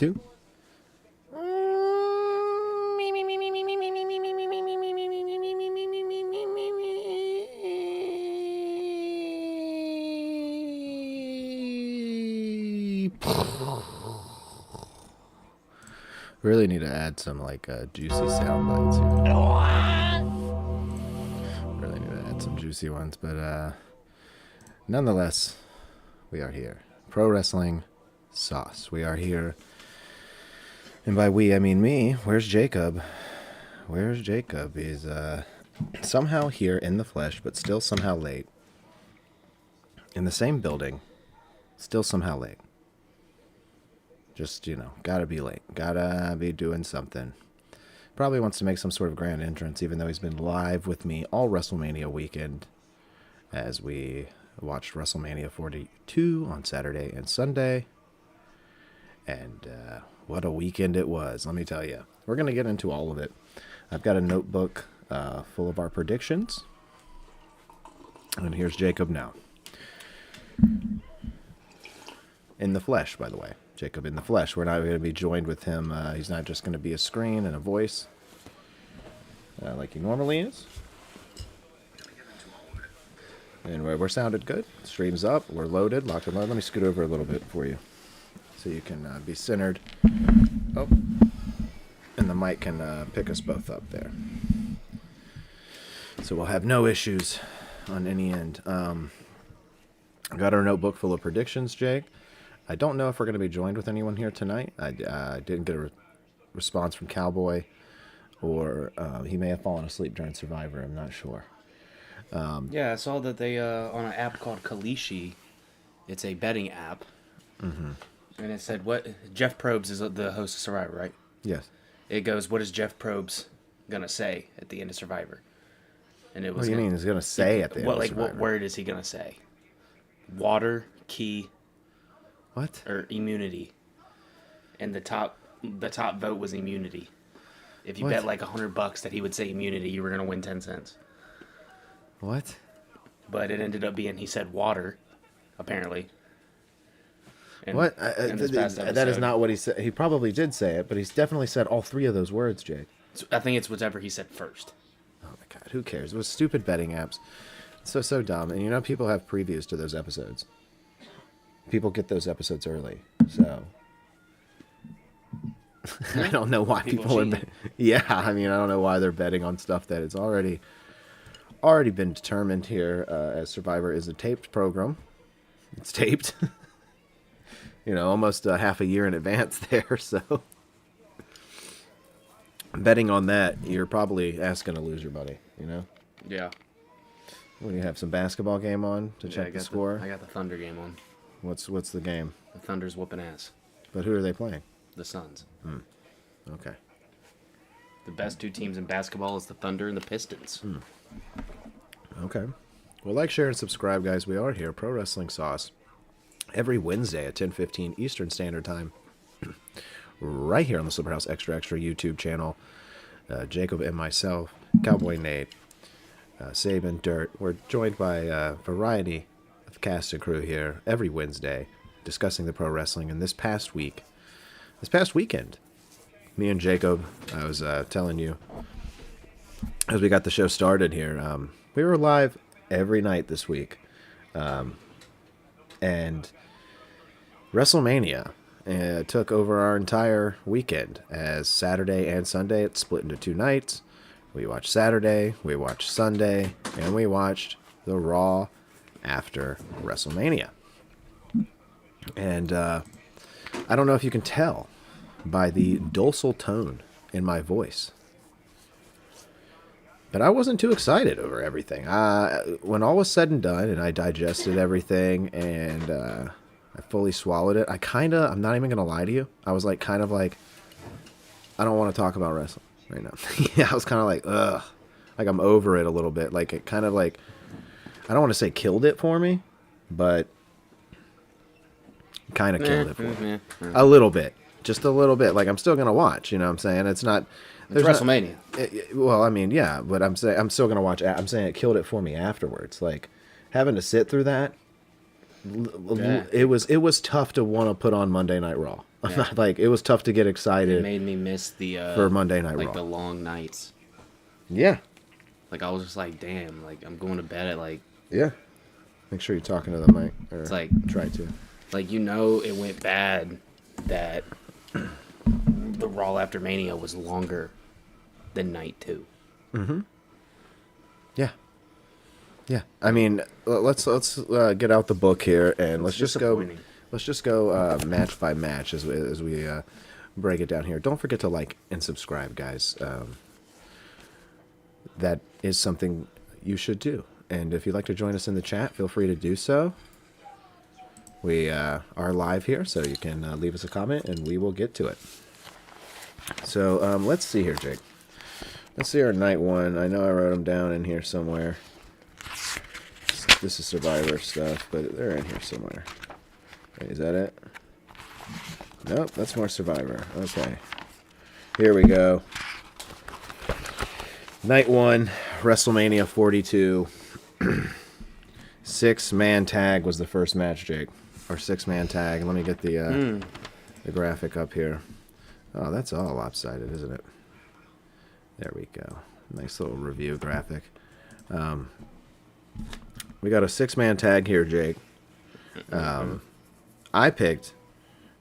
2. Really need to add some like juicy sound bites here. Really need to add some juicy ones, but nonetheless, we are here. Pro Wrestling Sauce. We are here. And by we, I mean me. Where's Jacob? Where's Jacob? He's somehow here in the flesh, but still somehow late. In the same building, still somehow late. Just, gotta be late. Gotta be doing something. Probably wants to make some sort of grand entrance, even though he's been live with me all WrestleMania weekend as we watched WrestleMania 42 on Saturday and Sunday. And what a weekend it was, let me tell you. We're going to get into all of it. I've got a notebook full of our predictions. And here's Jacob now. In the flesh, by the way. Jacob in the flesh. We're not going to be joined with him. He's not just going to be a screen and a voice like he normally is. And we're sounded good. Stream's up. We're loaded. Locked and loaded. Let me scoot over a little bit for you so you can be centered. Oh. And the mic can pick us both up there. So we'll have no issues on any end. I got our notebook full of predictions, Jake. I don't know if we're going to be joined with anyone here tonight. I didn't get a response from Cowboy, or he may have fallen asleep during Survivor. I'm not sure. Yeah, I saw that they, on an app called Kalishi, it's a betting app. Mm-hmm. And it said, Jeff Probst is the host of Survivor, right? Yes. It goes, what is Jeff Probst going to say at the end of Survivor? And it was. What do you mean he's going to say at the end of Survivor? What word is he going to say? Water, key. What? Or immunity. And the top vote was immunity. If you bet like $100 that he would say immunity, you were going to win 10 cents. What? But it ended up being he said water, apparently. What? That is not what he said. He probably did say it, but he's definitely said all three of those words, Jake. I think it's whatever he said first. Oh my God, who cares? It was stupid betting apps. So dumb. And people have previews to those episodes. People get those episodes early, so I don't know why people are. Yeah, I don't know why they're betting on stuff that it's already been determined here. As Survivor is a taped program, it's taped. Almost half a year in advance there. So betting on that, you're probably asking to lose your money. Yeah. When you have some basketball game on to check the score. I got the Thunder game on. What's the game? The Thunder's whooping ass. But who are they playing? The Suns. Okay. The best two teams in basketball is the Thunder and the Pistons. Okay. Well, like, share, and subscribe, guys. We are here, Pro Wrestling Sauce, every Wednesday at 10:15 Eastern Standard Time, right here on the Slipperhouse Extra YouTube channel. Jacob and myself, Cowboy Nate, Saban, Dirt. We're joined by a variety of cast and crew here every Wednesday discussing the pro wrestling. And this past weekend, me and Jacob, I was telling you as we got the show started here, we were live every night this week. And WrestleMania took over our entire weekend, as Saturday and Sunday it split into two nights. We watched Saturday, we watched Sunday, and we watched the Raw after WrestleMania. And I don't know if you can tell by the docile tone in my voice, but I wasn't too excited over everything. When all was said and done and I digested everything and I fully swallowed it, I'm not even going to lie to you, I was kind of like, I don't want to talk about wrestling right now. Yeah, I was kind of like, ugh. Like, I'm over it a little bit. Like, it kind of I don't want to say killed it for me, but kind of killed it for me. A little bit. Just a little bit. Like, I'm still going to watch, you know what I'm saying? It's not... It's WrestleMania. Yeah, but I'm saying I'm still going to watch... I'm saying it killed it for me afterwards. Like, having to sit through that, Yeah. It was tough to want to put on Monday Night Raw. Yeah. Like, it was tough to get It excited made me miss the for Monday Night like Raw. the long nights. Yeah. Like I was just like, damn, like I'm going to bed at like Yeah. Make sure you're talking to the mic. Or it's like try to. like it went bad that the Raw after Mania was longer than night 2. Yeah. Yeah. I mean, let's get out the book here and let's just go match by match as we break it down here. Don't forget to like and subscribe, guys. That is something you should do. And if you'd like to join us in the chat, feel free to do so. We are live here, so you can leave us a comment and we will get to it. So let's see here, Jake. Let's see our night 1. I know I wrote them down in here somewhere. This is Survivor stuff, but they're in here somewhere. Wait, is that it? Nope, that's more Survivor. Okay. Here we go. Night 1, WrestleMania 42. 6-man tag was the first match, Jake. Or 6-man tag. Let me get the graphic up here. Oh, that's all lopsided, isn't it? There we go. Nice little review graphic. We got a 6-man tag here, Jake. I picked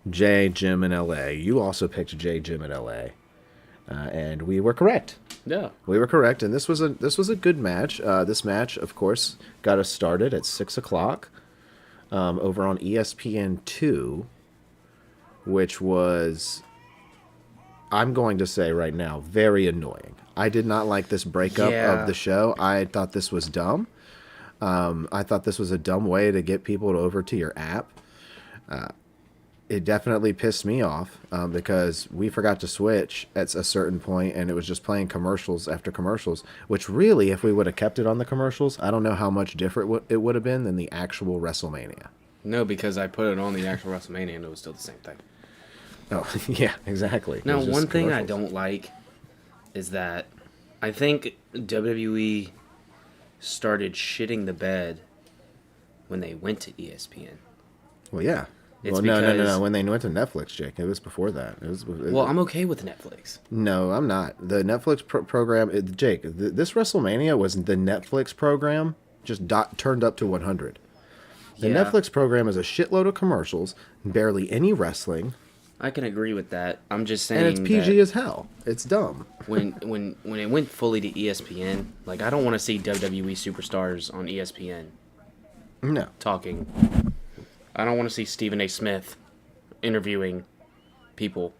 J, Jim, and LA. You also picked J, Jim, and LA. And we were correct. Yeah. We were correct, and this was a good match. This match, of course, got us started at 6 o'clock over on ESPN2, which was, I'm going to say right now, very annoying. I did not like this breakup of the show. I thought this was dumb. I thought this was a dumb way to get people over to your app. It definitely pissed me off because we forgot to switch at a certain point, and it was just playing commercials after commercials, which really, if we would have kept it on the commercials, I don't know how much different it would have been than the actual WrestleMania. No, because I put it on the actual WrestleMania and it was still the same thing. Oh, yeah, exactly. Now, one thing I don't like is that I think WWE started shitting the bed when they went to ESPN. Well, yeah. It's well, no. When they went to Netflix, Jake, it was before that. Well, I'm okay with Netflix. No, I'm not. The Netflix program, Jake, this WrestleMania was the Netflix program just turned up to 100. The Netflix program is a shitload of commercials, barely any wrestling. I can agree with that. I'm just saying, and it's PG as hell. It's dumb. when it went fully to ESPN, like I don't want to see WWE superstars on ESPN. No. Talking. I don't want to see Stephen A. Smith interviewing people.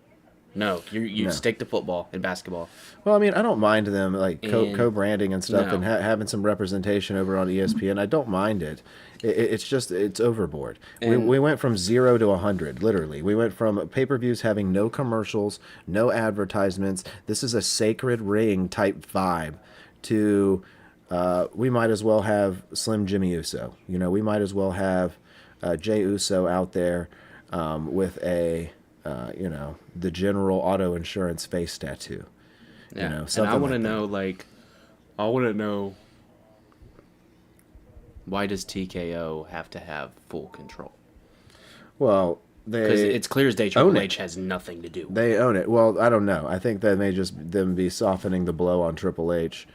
No, you stick to football and basketball. Well, I mean, I don't mind them like co-branding and stuff and having some representation over on ESPN. I don't mind it. It's just, it's overboard. We went from 0 to 100, literally. We went from pay-per-views having no commercials, no advertisements. This is a sacred ring type vibe to we might as well have Slim Jimmy Uso. You know, we might as well have Jey Uso out there with a, the General Auto Insurance face tattoo. Yeah. You know, and I want to know, why does TKO have to have full control? Well, because it's clear as day Triple H has nothing to do with it. They own it. Well, I don't know. I think that may just them be softening the blow on Triple H.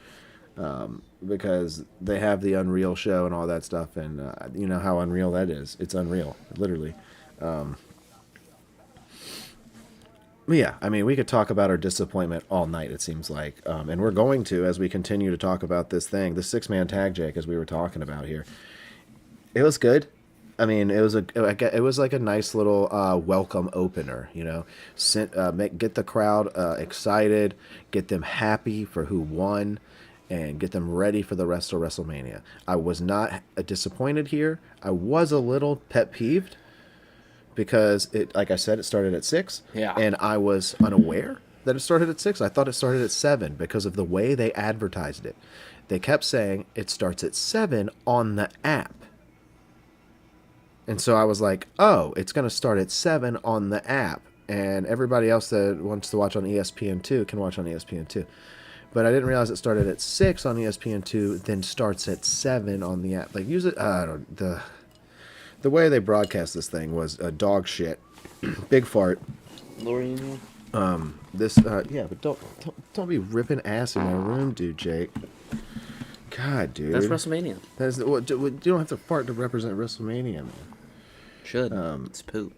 Because they have the Unreal show and all that stuff, and you know how unreal that is. It's unreal, literally. Yeah, I mean, we could talk about our disappointment all night, it seems like. And we're going to, as we continue to talk about this thing, the 6-man tag, Jake, as we were talking about here. It was good. I mean, it was like a nice little welcome opener, you know. Get the crowd excited, get them happy for who won, and get them ready for the rest of WrestleMania. I was not disappointed here. I was a little pet peeved because it, like I said, it started at 6. Yeah. And I was unaware that it started at 6. I thought it started at 7 because of the way they advertised it. They kept saying it starts at 7 on the app. And so I was like, oh, it's going to start at 7 on the app. And everybody else that wants to watch on ESPN2 can watch on ESPN2. But I didn't realize it started at 6 on ESPN2, then starts at 7 on the app. Like, use it. I don't. the way they broadcast this thing was a dog shit, big fart. Lori in here? This, yeah, but don't be ripping ass in my room, dude, Jake. God, dude. That's WrestleMania. That's what you don't have to fart to represent WrestleMania, man. Should. It's poop.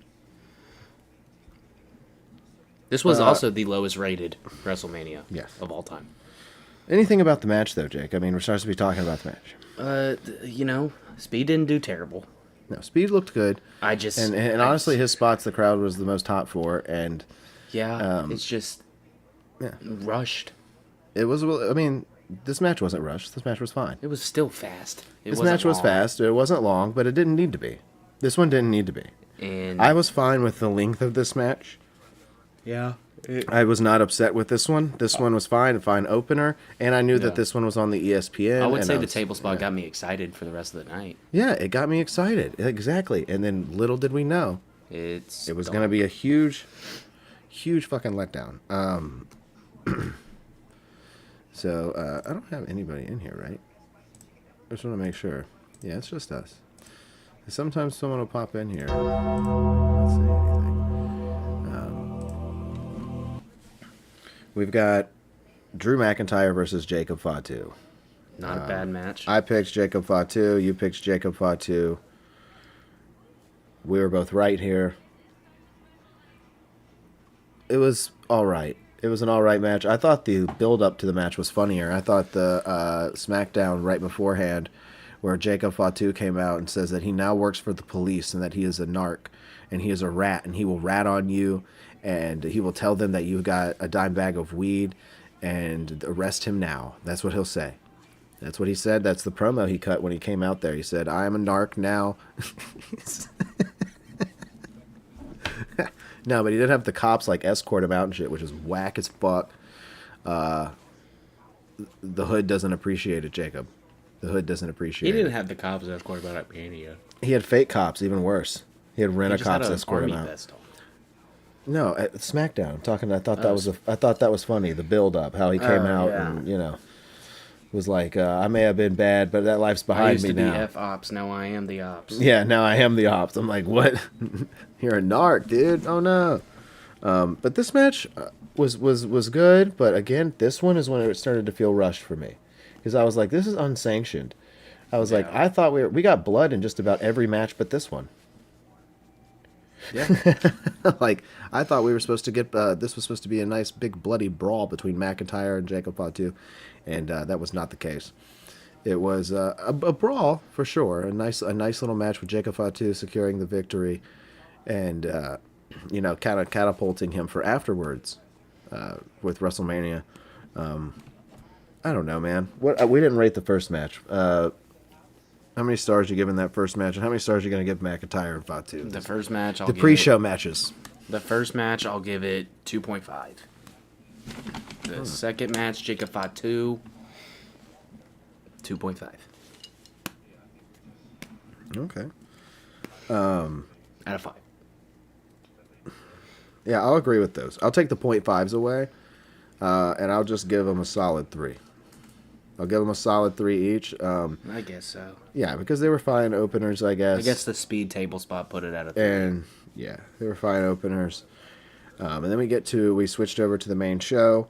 This was also the lowest rated WrestleMania Yes. of all time. Anything about the match, though, Jake? I mean, we're supposed to be talking about the match. Speed didn't do terrible. No, Speed looked good. I just And honestly, his spots the crowd was the most hot for, and it's just rushed. it was. I mean, this match wasn't rushed. This match was fine. It was still fast. This match was fast. It wasn't long, but it didn't need to be. This one didn't need to be. And I was fine with the length of this match. yeah, I was not upset with this one. This one was fine, a fine opener, and I knew that this one was on the ESPN. I would say the table spot got me excited for the rest of the night. Yeah, it got me excited. Exactly. And then little did we know It was going to be a huge fucking letdown. So, I don't have anybody in here, right? I just want to make sure. Yeah, it's just us. Sometimes someone will pop in here. Let's see anything. We've got Drew McIntyre versus Jacob Fatu. Not a bad match. I picked Jacob Fatu. You picked Jacob Fatu. We were both right here. It was all right. It was an all right match. I thought the build-up to the match was funnier. I thought the SmackDown right beforehand, where Jacob Fatu came out and says that he now works for the police and that he is a narc and he is a rat and he will rat on you and he will tell them that you got a dime bag of weed and arrest him now. That's what he'll say. That's what he said. That's the promo he cut when he came out there. He said, I am a narc now. No, but he did have the cops like escort him out and shit, which is whack as fuck. The hood doesn't appreciate it, Jacob. The hood doesn't appreciate it. He didn't have the cops escort him out at Mania. He had fake cops, even worse. He had rent-a-cops escort him out. Vest on. No, at SmackDown. I'm talking. I thought that was funny. The build-up, how he came out and was like, I may have been bad, but that life's behind me now. I used to be F-Ops, now I am the Ops. Yeah, now I am the Ops. I'm like, what? You're a narc, dude. Oh no. But this match was good, but again, this one is when it started to feel rushed for me, because I was like, this is unsanctioned. I was like, I thought we got blood in just about every match, but this one. Yeah. Like, I thought we were supposed to get this was supposed to be a nice big bloody brawl between McIntyre and Jacob Fatu, and that was not the case. It was a brawl for sure, a nice little match with Jacob Fatu securing the victory, and kind of catapulting him for afterwards with WrestleMania. I don't know, man. We didn't rate the first match. How many stars are you giving that first match, and how many stars are you going to give McIntyre and Fatu? The first match, the pre-show matches. The first match, I'll give it 2.5. The second match, Jacob Fatu, 2.5. Okay. Out of 5. Yeah, I'll agree with those. I'll take the 0.5s away, and I'll just give them a solid 3. I'll give them a solid 3 each. I guess so. Yeah, because they were fine openers, I guess. I guess the speed table spot put it at a 3. And yeah, they were fine openers. And then we switched over to the main show.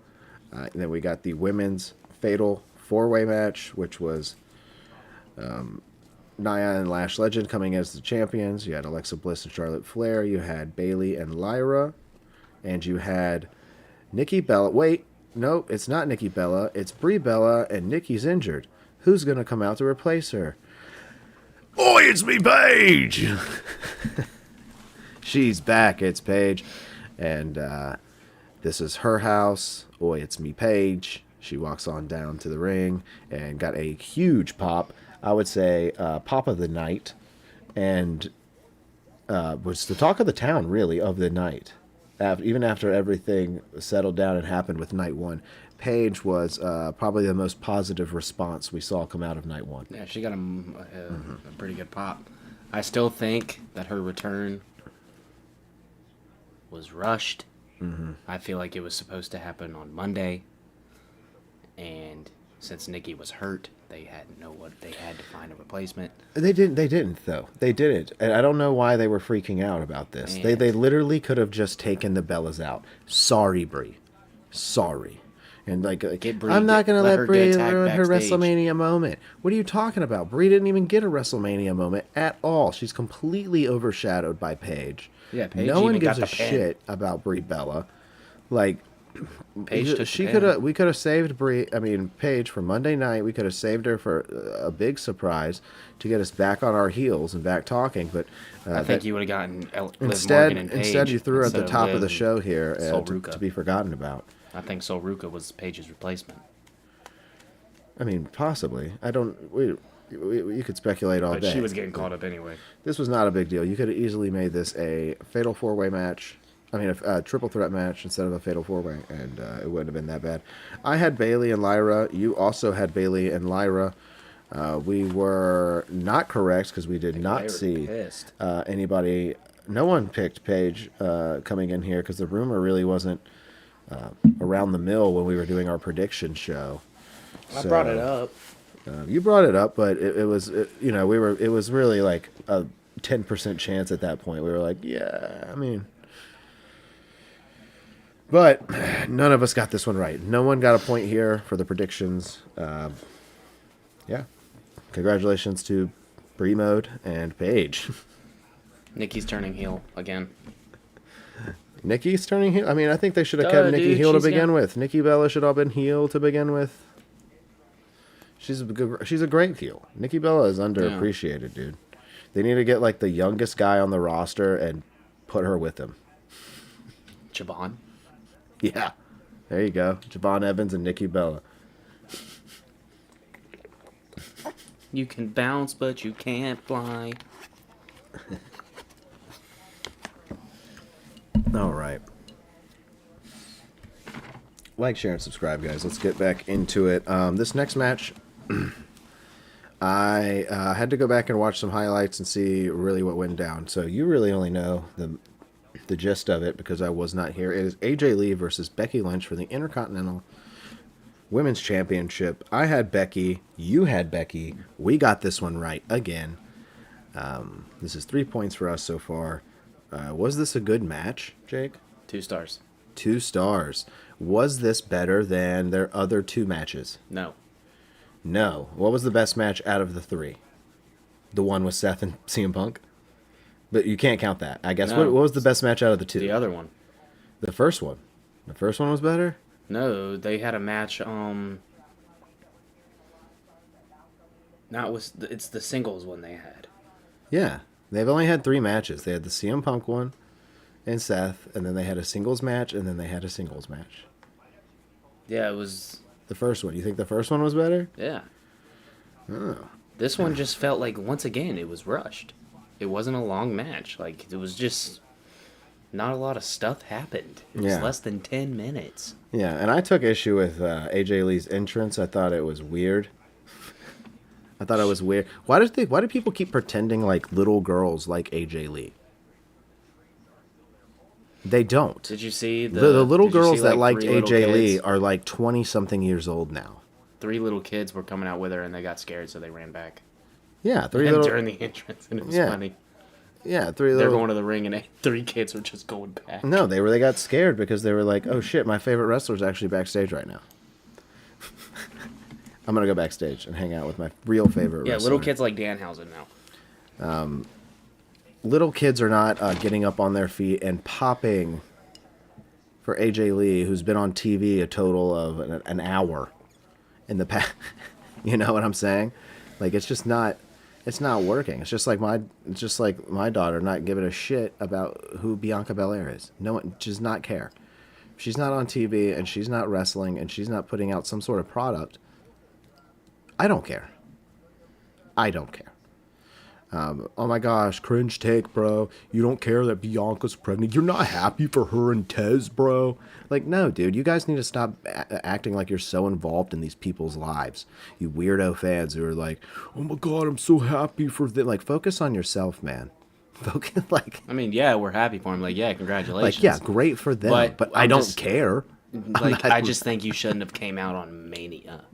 And then we got the women's fatal 4-way match, which was Nia and Lash Legend coming as the champions. You had Alexa Bliss and Charlotte Flair. You had Bayley and Lyra. And you had Nikki Bella. Wait, no, it's not Nikki Bella. It's Brie Bella, and Nikki's injured. Who's going to come out to replace her? Oi, it's me, Paige! She's back. It's Paige. And this is her house. Oi, it's me, Paige. She walks on down to the ring and got a huge pop. I would say pop of the night. And was the talk of the town, really, of the night. Even after everything settled down and happened with night 1, Paige was probably the most positive response we saw come out of night 1. Yeah, she got a pretty good pop. I still think that her return was rushed. I feel like it was supposed to happen on Monday, and since Nikki was hurt, they had to find a replacement. They didn't though. They didn't. And I don't know why they were freaking out about this. They literally could have just taken the Bellas out. Sorry, Brie. Sorry. And like Brie, I'm not gonna let Brie ruin her backstage. WrestleMania moment. What are you talking about? Brie didn't even get a WrestleMania moment at all. She's completely overshadowed by Paige. Yeah, Paige no one even got gives the a pin. shit about Brie Bella. Like Paige took she the could have. pin. We could have saved Paige for Monday night. We could have saved her for a big surprise to get us back on our heels and back talking. But I think you would have gotten Liv instead, Morgan and Paige. instead you threw her at the instead top of Liv the and show here Sol to Ruca. be forgotten about. I think Sol Ruca was Paige's replacement. I mean, possibly. I don't. You could speculate all But day. she was getting caught up anyway. This was not a big deal. You could have easily made this a fatal four-way match. I mean, a triple threat match instead of a fatal four-way, and it wouldn't have been that bad. I had Bayley and Lyra. You also had Bayley and Lyra. We were not correct because we did not see anybody. No one picked Paige coming in here because the rumor really wasn't around the mill when we were doing our prediction show. I brought it up. You brought it up, but it was it was really like a 10% chance at that point. We were like, yeah, I mean. But none of us got this one right. No one got a point here for the predictions. Yeah. Congratulations to Brie Mode and Paige. Nikki's turning heel again. Nikki's turning heel? I mean, I think they should have kept Nikki heel to begin with. Nikki Bella should have been heel to begin with. She's a great heel. Nikki Bella is underappreciated, dude. They need to get like the youngest guy on the roster and put her with him. Javon. Yeah. There you go. Javon Evans and Nikki Bella. You can bounce, but you can't fly. All right. Like, share, and subscribe, guys. Let's get back into it. This next match, I had to go back and watch some highlights and see really what went down. So you really only know the gist of it because I was not here. It is AJ Lee versus Becky Lynch for the Intercontinental Women's Championship. I had Becky. You had Becky. We got this one right again. This is 3 points for us so far. Was this a good match, Jake? 2 stars. 2 stars. Was this better than their other 2 matches? No. No. What was the best match out of the 3? The one with Seth and CM Punk? But you can't count that. I guess. No. What was the best match out of the 2? The other one. The first one. The first one was better? No, they had a match. It's the singles one they had. Yeah. They've only had 3 matches. They had the CM Punk one and Seth, and then they had a singles match, and then they had a singles match. Yeah, it was The first one. You think the first one was better? Yeah. Oh. This one just felt like, once again, it was rushed. It wasn't a long match. Like, it was just not a lot of stuff happened. It was less than 10 minutes. Yeah, and I took issue with AJ Lee's entrance. I thought it was weird. Why do people keep pretending like little girls like AJ Lee? They don't. Did you see the little did you girls see, that like, liked 3 little AJ Lee kids? are like 20-something years old now. 3 little kids were coming out with her, and they got scared, so they ran back. Yeah, 3 And little. during the entrance, and it was Yeah. funny. Yeah, 3 They're little. going to the ring, and 3 kids were just going back. No, they got scared because they were like, "Oh shit, my favorite wrestler's actually backstage right now." I'm gonna go backstage and hang out with my real favorite Yeah, wrestler. little kids like Danhausen now. Little kids are not getting up on their feet and popping for AJ Lee, who's been on TV a total of an hour in the past. You know what I'm saying? Like, it's just not. It's not working. It's just like my daughter not giving a shit about who Bianca Belair is. No one does not care. If she's not on TV and she's not wrestling and she's not putting out some sort of product, I don't care. I don't care. Oh my gosh, cringe take, bro. You don't care that Bianca's pregnant. You're not happy for her and Tez, bro. Like, no, dude. You guys need to stop acting like you're so involved in these people's lives. You weirdo fans who are like, oh my god, I'm so happy for them. Like, focus on yourself, man. Focus, like... I mean, yeah, we're happy for him. Like, yeah, congratulations. Like, yeah, great for them. But I don't care. Like, I just think you shouldn't have came out on Mania.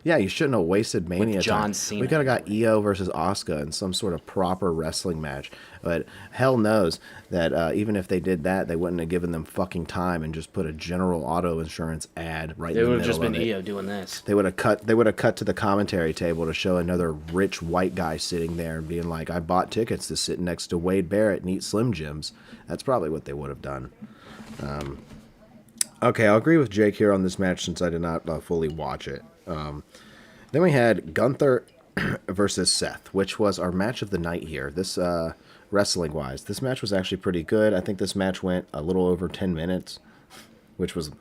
Yeah, you shouldn't have wasted Mania John time. Cena We could have got anyway. Io versus Asuka in some sort of proper wrestling match. But hell knows that even if they did that, they wouldn't have given them fucking time and just put a general auto insurance ad right It in the would have just middle been of it. Io doing this. They would have cut. They would have cut to the commentary table to show another rich white guy sitting there and being like, "I bought tickets to sit next to Wade Barrett and eat Slim Jims." That's probably what they would have done. Okay, I'll agree with Jake here on this match since I did not fully watch it. Then we had Gunther versus Seth, which was our match of the night here. This wrestling wise, this match was actually pretty good. I think this match went a little over 10 minutes, which was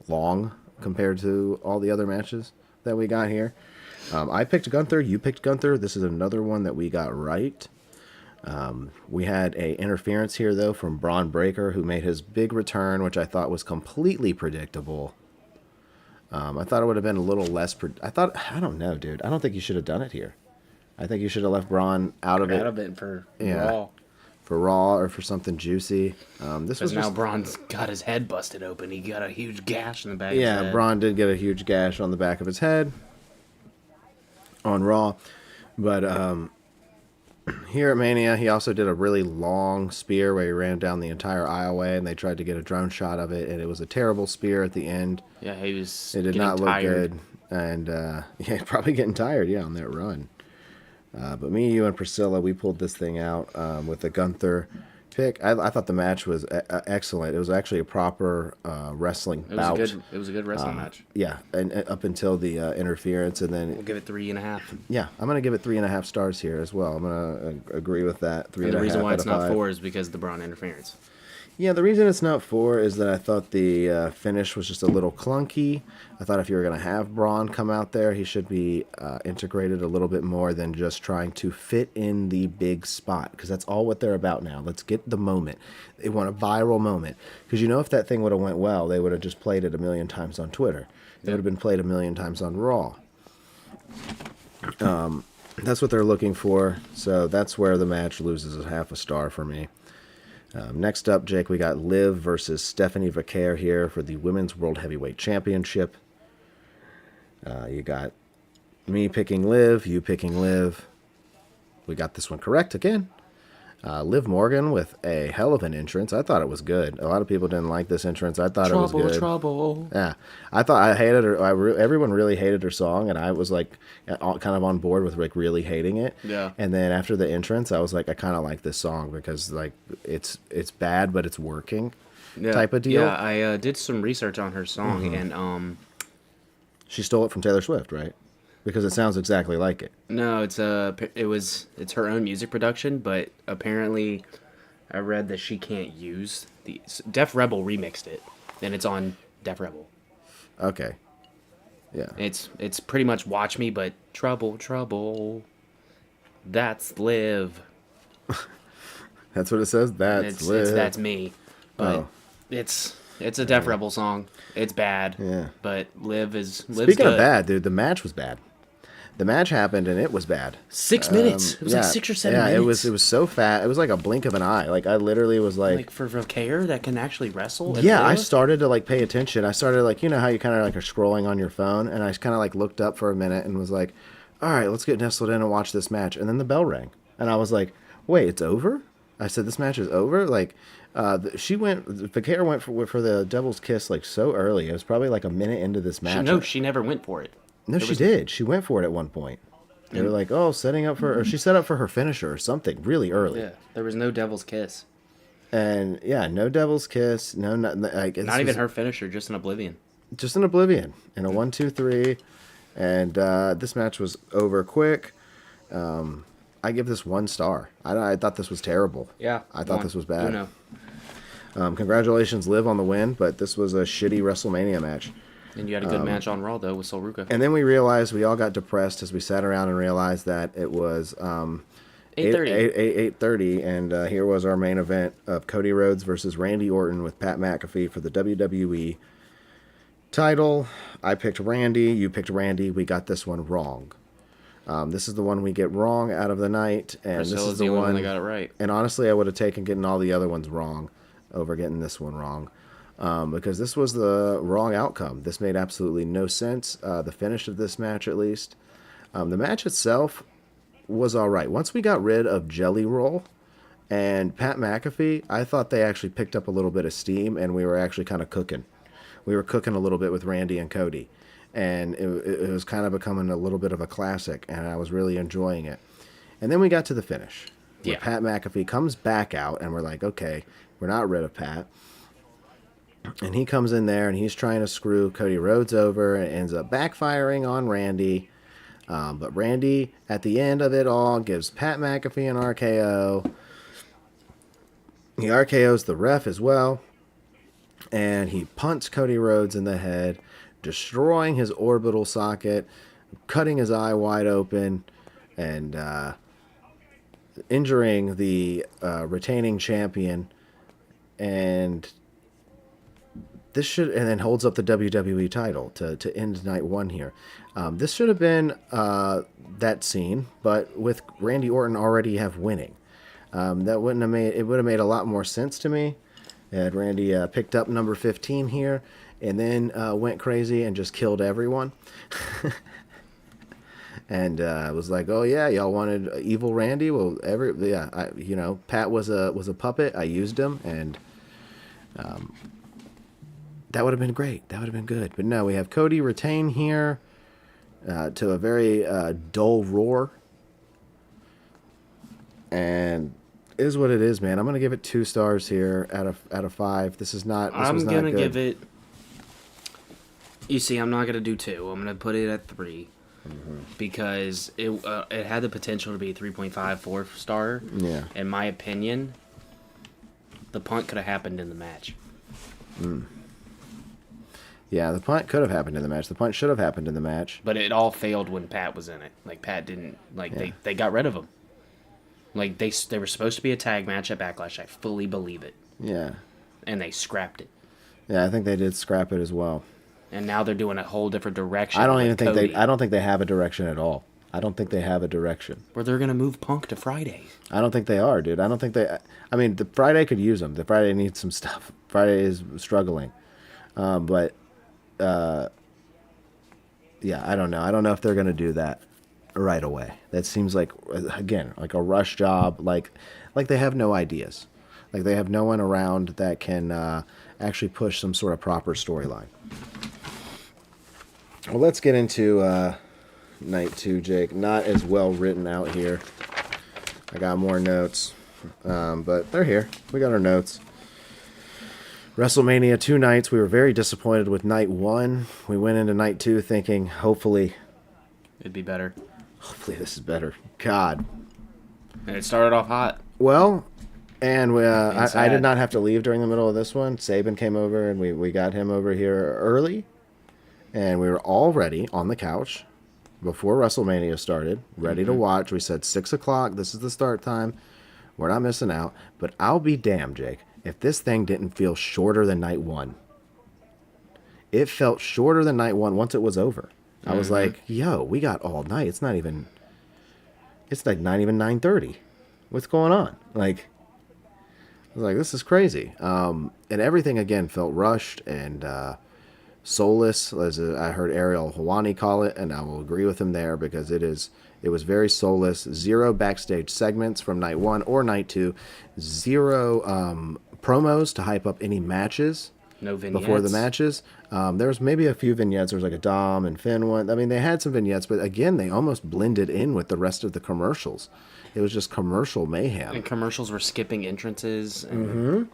long compared to all the other matches that we got here. I picked Gunther. You picked Gunther. This is another one that we got right. We had a interference here, though, from Braun Breaker, who made his big return, which I thought was completely predictable. I thought it would have been a little less... I don't know, dude. I don't think you should have done it here. I think you should have left Braun out of it. Out of it for Yeah. Raw. For Raw or for something juicy. This was Because now just... Braun's got his head busted open. He got a huge gash in the back of his Yeah, head. Braun did get a huge gash on the back of his head on Raw. But here at Mania, he also did a really long spear where he ran down the entire aisleway, and they tried to get a drone shot of it, and it was a terrible spear at the end. Yeah, he was It did getting not look tired. good. And, yeah, probably getting tired, on that run. But me, you, and Priscilla, we pulled this thing out with the Gunther pick. I thought the match was excellent. It was actually a proper wrestling bout. It was a good wrestling match. Yeah, and up until the interference, and then We'll give it 3.5. yeah, I'm gonna give it 3.5 stars here as well. I'm gonna agree with that. Three And and the a reason half why out it's of not 5. 4 is because of the Braun interference. Yeah, the reason it's not 4 is that I thought the finish was just a little clunky. I thought if you were going to have Braun come out there, he should be integrated a little bit more than just trying to fit in the big spot, because that's all what they're about now. Let's get the moment. They want a viral moment. Because if that thing would have went well, they would have just played it a million times on Twitter. It would have been played a million times on Raw. That's what they're looking for, so that's where the match loses a half a star for me. Next up, Jake, we got Liv versus Stephanie Vaquer here for the Women's World Heavyweight Championship. You got me picking Liv, you picking Liv. We got this one correct again. Liv Morgan with a hell of an entrance. I thought it was good. A lot of people didn't like this entrance. I thought it was good. Trouble. Yeah, I hated her. Everyone really hated her song, and I was like, kind of on board with like really hating it. Yeah. And then after the entrance, I was like, I kind of like this song because like it's bad, but it's working, type of deal. Yeah, I did some research on her song, and She stole it from Taylor Swift, right? Because it sounds exactly like it. no, it's her own music production, but apparently, I read that she can't use the Def Rebel remixed it, and it's on Def Rebel. Okay. Yeah. It's pretty much Watch Me, but trouble, that's Liv. That's what it says. That's me, but Oh. it's a Def Rebel song. It's bad. Yeah. But Liv's Speaking good. of bad, dude, the match was bad. The match happened and it was bad. 6 minutes. It was like 6 or 7 minutes. It was so fat. It was like a blink of an eye. Like I literally was Like for Vaquer that can actually wrestle. and yeah, I live? started to like pay attention. I started like how you kind of like are scrolling on your phone, and I kind of like looked up for a minute and was like, all right, let's get nestled in and watch this match. And then the bell rang, and I was like, wait, it's over? I said this match is over. Like, Vaquer went for the Devil's Kiss like so early. It was probably like a minute into this match. She never went for it. No, she did. She went for it at one point. They were like, oh, setting up for, or she set up for her finisher or something really early. Yeah, there was no Devil's Kiss. And yeah, no Devil's Kiss, like Not even her finisher, just an Oblivion. just an Oblivion in a 1-2-3, and this match was over quick. I give this 1 star. I thought this was terrible. Yeah, I thought this was bad. No. Congratulations, Liv, on the win, but this was a shitty WrestleMania match. And you had a good match on Raw though with Sol Ruca. And then we realized, we all got depressed as we sat around and realized that it was 8:30. 8:30, and here was our main event of Cody Rhodes versus Randy Orton with Pat McAfee for the WWE title. I picked Randy, you picked Randy. We got this one wrong. This is the one we get wrong out of the night, and this Priscilla's is the only one that got it right. And honestly, I would have taken getting all the other ones wrong over getting this one wrong. because this was the wrong outcome. This made absolutely no sense. The finish of this match, at least. The match itself was all right. Once we got rid of Jelly Roll and Pat McAfee, I thought they actually picked up a little bit of steam, and we were actually kind of cooking. We were cooking a little bit with Randy and Cody, and it was kind of becoming a little bit of a classic, and I was really enjoying it. And then we got to the finish, where Pat McAfee comes back out, and we're like, okay, we're not rid of Pat. And he comes in there, and he's trying to screw Cody Rhodes over, and ends up backfiring on Randy. But Randy, at the end of it all, gives Pat McAfee an RKO. He RKOs the ref as well. And he punts Cody Rhodes in the head, destroying his orbital socket, cutting his eye wide open, and injuring the retaining champion. And then holds up the WWE title to end night one here. This should have been that scene, but with Randy Orton already winning, that would have made a lot more sense to me. Had Randy picked up number 15 here, and then went crazy and just killed everyone. And was like, oh yeah, y'all wanted evil Randy? Well, Pat was a puppet. I used him, and that would have been great. That would have been good. But no, we have Cody retain here to a very dull roar. And it is what it is, man. I'm going to give it 2 stars here out of 5. This was not good. I'm going to give it... You see, I'm not going to do 2. I'm going to put it at 3. Mm-hmm. Because it had the potential to be a 3.5, 4 star. Yeah. In my opinion, the punt could have happened in the match. Yeah, the punt could have happened in the match. The punt should have happened in the match. But it all failed when Pat was in it. Like, Pat didn't... They got rid of him. Like, they were supposed to be a tag match at Backlash. I fully believe it. Yeah. And they scrapped it. Yeah, I think they did scrap it as well. And now they're doing a whole different direction. I don't think they have a direction at all. I don't think they have a direction. Where they're going to move Punk to Friday. I don't think they are, dude. I mean, the Friday could use them. The Friday needs some stuff. Friday is struggling. Yeah, I don't know. I don't know if they're going to do that right away. That seems like, again, like a rush job. Like they have no ideas. Like they have no one around that can actually push some sort of proper storyline. Well, let's get into night 2, Jake. Not as well written out here. I got more notes, but they're here. We got our notes. WrestleMania 2 nights. We were very disappointed with night 1. We went into night 2 thinking, hopefully, it'd be better. Hopefully this is better. God. And it started off hot. Well, and I did not have to leave during the middle of this one. Saban came over, and we got him over here early. And we were all ready on the couch before WrestleMania started, ready to watch. We said 6 o'clock. This is the start time. We're not missing out. But I'll be damned, Jake, if this thing didn't feel shorter than night 1. It felt shorter than night 1 once it was over. I was like, yo, we got all night. It's not even 9:30. What's going on? Like, I was like, this is crazy. And everything, again, felt rushed and soulless, as I heard Ariel Helwani call it, and I will agree with him there because it was very soulless. 0 backstage segments from night 1 or night 2. 0 promos to hype up any matches. No vignettes. Before the matches. There was maybe a few vignettes. There was like a Dom and Finn one. I mean, they had some vignettes, but again, they almost blended in with the rest of the commercials. It was just commercial mayhem. And commercials were skipping entrances. And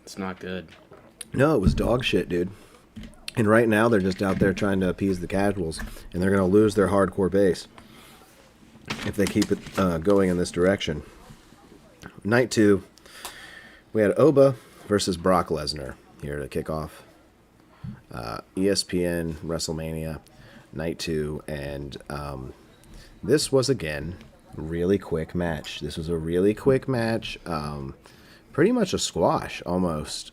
It's not good. No, it was dog shit, dude. And right now, they're just out there trying to appease the casuals, and they're going to lose their hardcore base if they keep it going in this direction. Night 2, we had Oba versus Brock Lesnar here to kick off ESPN WrestleMania Night 2, and this was, again, really quick match. This was a really quick match, pretty much a squash, almost.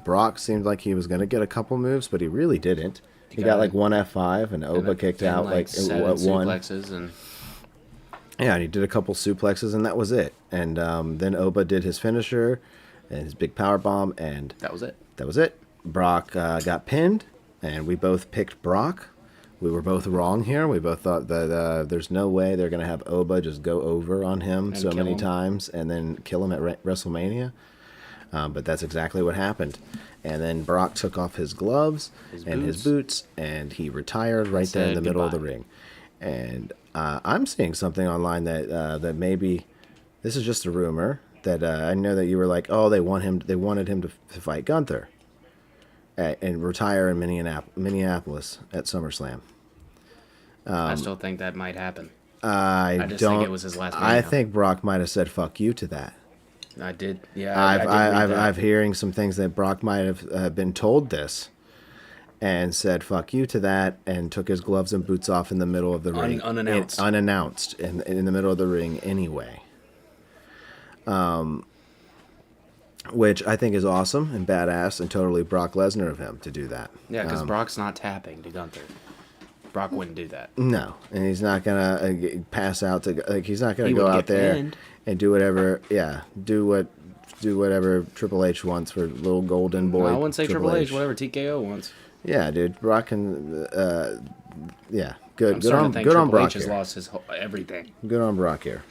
Brock seemed like he was going to get a couple moves, but he really didn't. He got like one F5, and Oba kicked out like 7 one. suplexes and... Yeah, and he did a couple suplexes, and that was it. And then Oba did his finisher, and his big power bomb, and That was it. that was it. Brock got pinned, and we both picked Brock. We were both wrong here. We both thought that there's no way they're going to have Oba just go over on him And so kill many him. times and then kill him at WrestleMania. But that's exactly what happened. And then Brock took off his gloves and his boots, and he retired right there in the middle of the ring. And I'm seeing something online that maybe this is just a rumor. That I know that you were like, oh, they wanted him to fight Gunther and retire in Minneapolis at SummerSlam. I still think that might happen. I just don't think it was his last I Mania. think Brock might have said "fuck you" to that. I did. Yeah, I did read that. I've hearing some things that Brock might have been told this, and said "fuck you" to that, and took his gloves and boots off in the middle of the ring, Unannounced. unannounced in the middle of the ring anyway. Which I think is awesome and badass and totally Brock Lesnar of him to do that. Yeah, because Brock's not tapping to Gunther. Brock wouldn't do that. No, and he's not gonna pass out to he's not gonna He go would out get there pinned. and do whatever. Yeah, do whatever Triple H wants for little golden boy. I wouldn't say Triple H. Whatever TKO wants. Yeah, dude, Brock can. Yeah, good. I'm Good starting on to think good on Triple Brock H has here. lost his everything. Good on Brock here.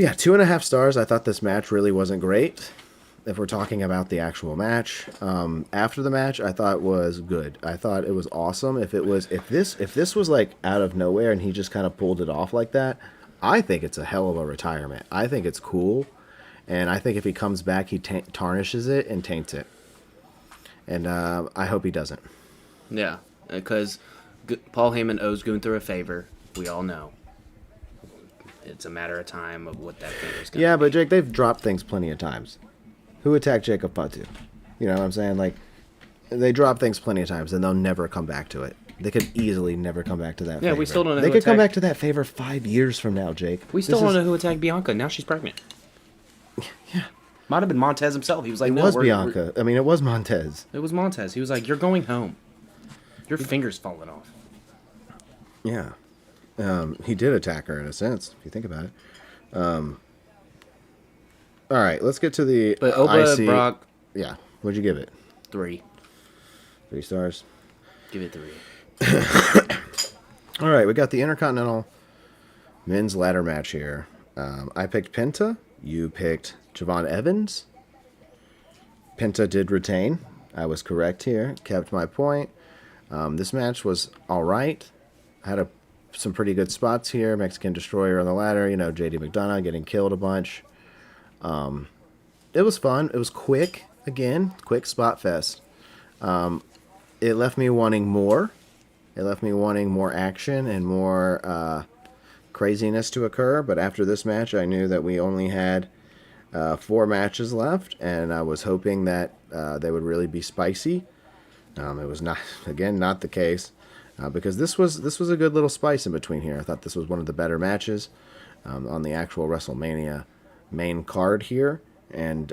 Yeah, 2.5 stars. I thought this match really wasn't great. If we're talking about the actual match, after the match, I thought was good. I thought it was awesome. If this was like out of nowhere and he just kind of pulled it off like that, I think it's a hell of a retirement. I think it's cool, and I think if he comes back, he tarnishes it and taints it. And I hope he doesn't. Yeah, because Paul Heyman owes Gunther a favor. We all know. It's a matter of time of what that favor's going to Yeah, be. but Jake, they've dropped things plenty of times. Who attacked Jacob Fatu? You know what I'm saying? Like, they drop things plenty of times, and they'll never come back to it. They could easily never come back to that Yeah, favor. we still don't know They who could come attacked- back to that favor 5 years from now, Jake. We still don't know who attacked Bianca. Now she's pregnant. Yeah. Might have been Montez himself. He was like, It no, was we're- Bianca. I mean, it was Montez. It was Montez. He was like, you're going home. Your finger's falling off. Yeah. He did attack her in a sense, if you think about it. All right, let's get to the But Oba, IC. Brock, Yeah. What'd you give it? 3. 3 stars. Give it 3. All right, we got the Intercontinental Men's Ladder match here. I picked Penta. You picked Javon Evans. Penta did retain. I was correct here. Kept my point. This match was all right. Had some pretty good spots here. Mexican Destroyer on the ladder. You know, JD McDonough getting killed a bunch. It was fun. It was quick. Again, quick spot fest. It left me wanting more. It left me wanting more action and more craziness to occur. But after this match, I knew that we only had 4 matches left, and I was hoping that they would really be spicy. It was not, again, not the case, because this was a good little spice in between here. I thought this was one of the better matches on the actual WrestleMania main card here, and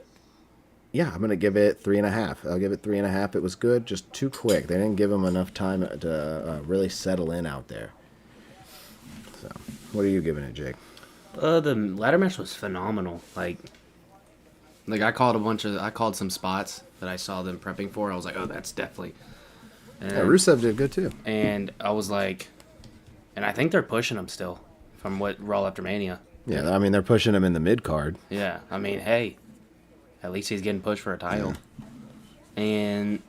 yeah, I'm gonna give it 3.5. I'll give it 3.5. It was good, just too quick. They didn't give him enough time to really settle in out there. So, what are you giving it, Jake? The ladder match was phenomenal. Like I called some spots that I saw them prepping for. I was like, oh, that's definitely. And, Yeah, Rusev did good too. and I was like, and I think they're pushing him still from what Raw after Mania. Yeah, I mean they're pushing him in the mid card. Yeah, I mean, hey, at least he's getting pushed for a title. Yeah. And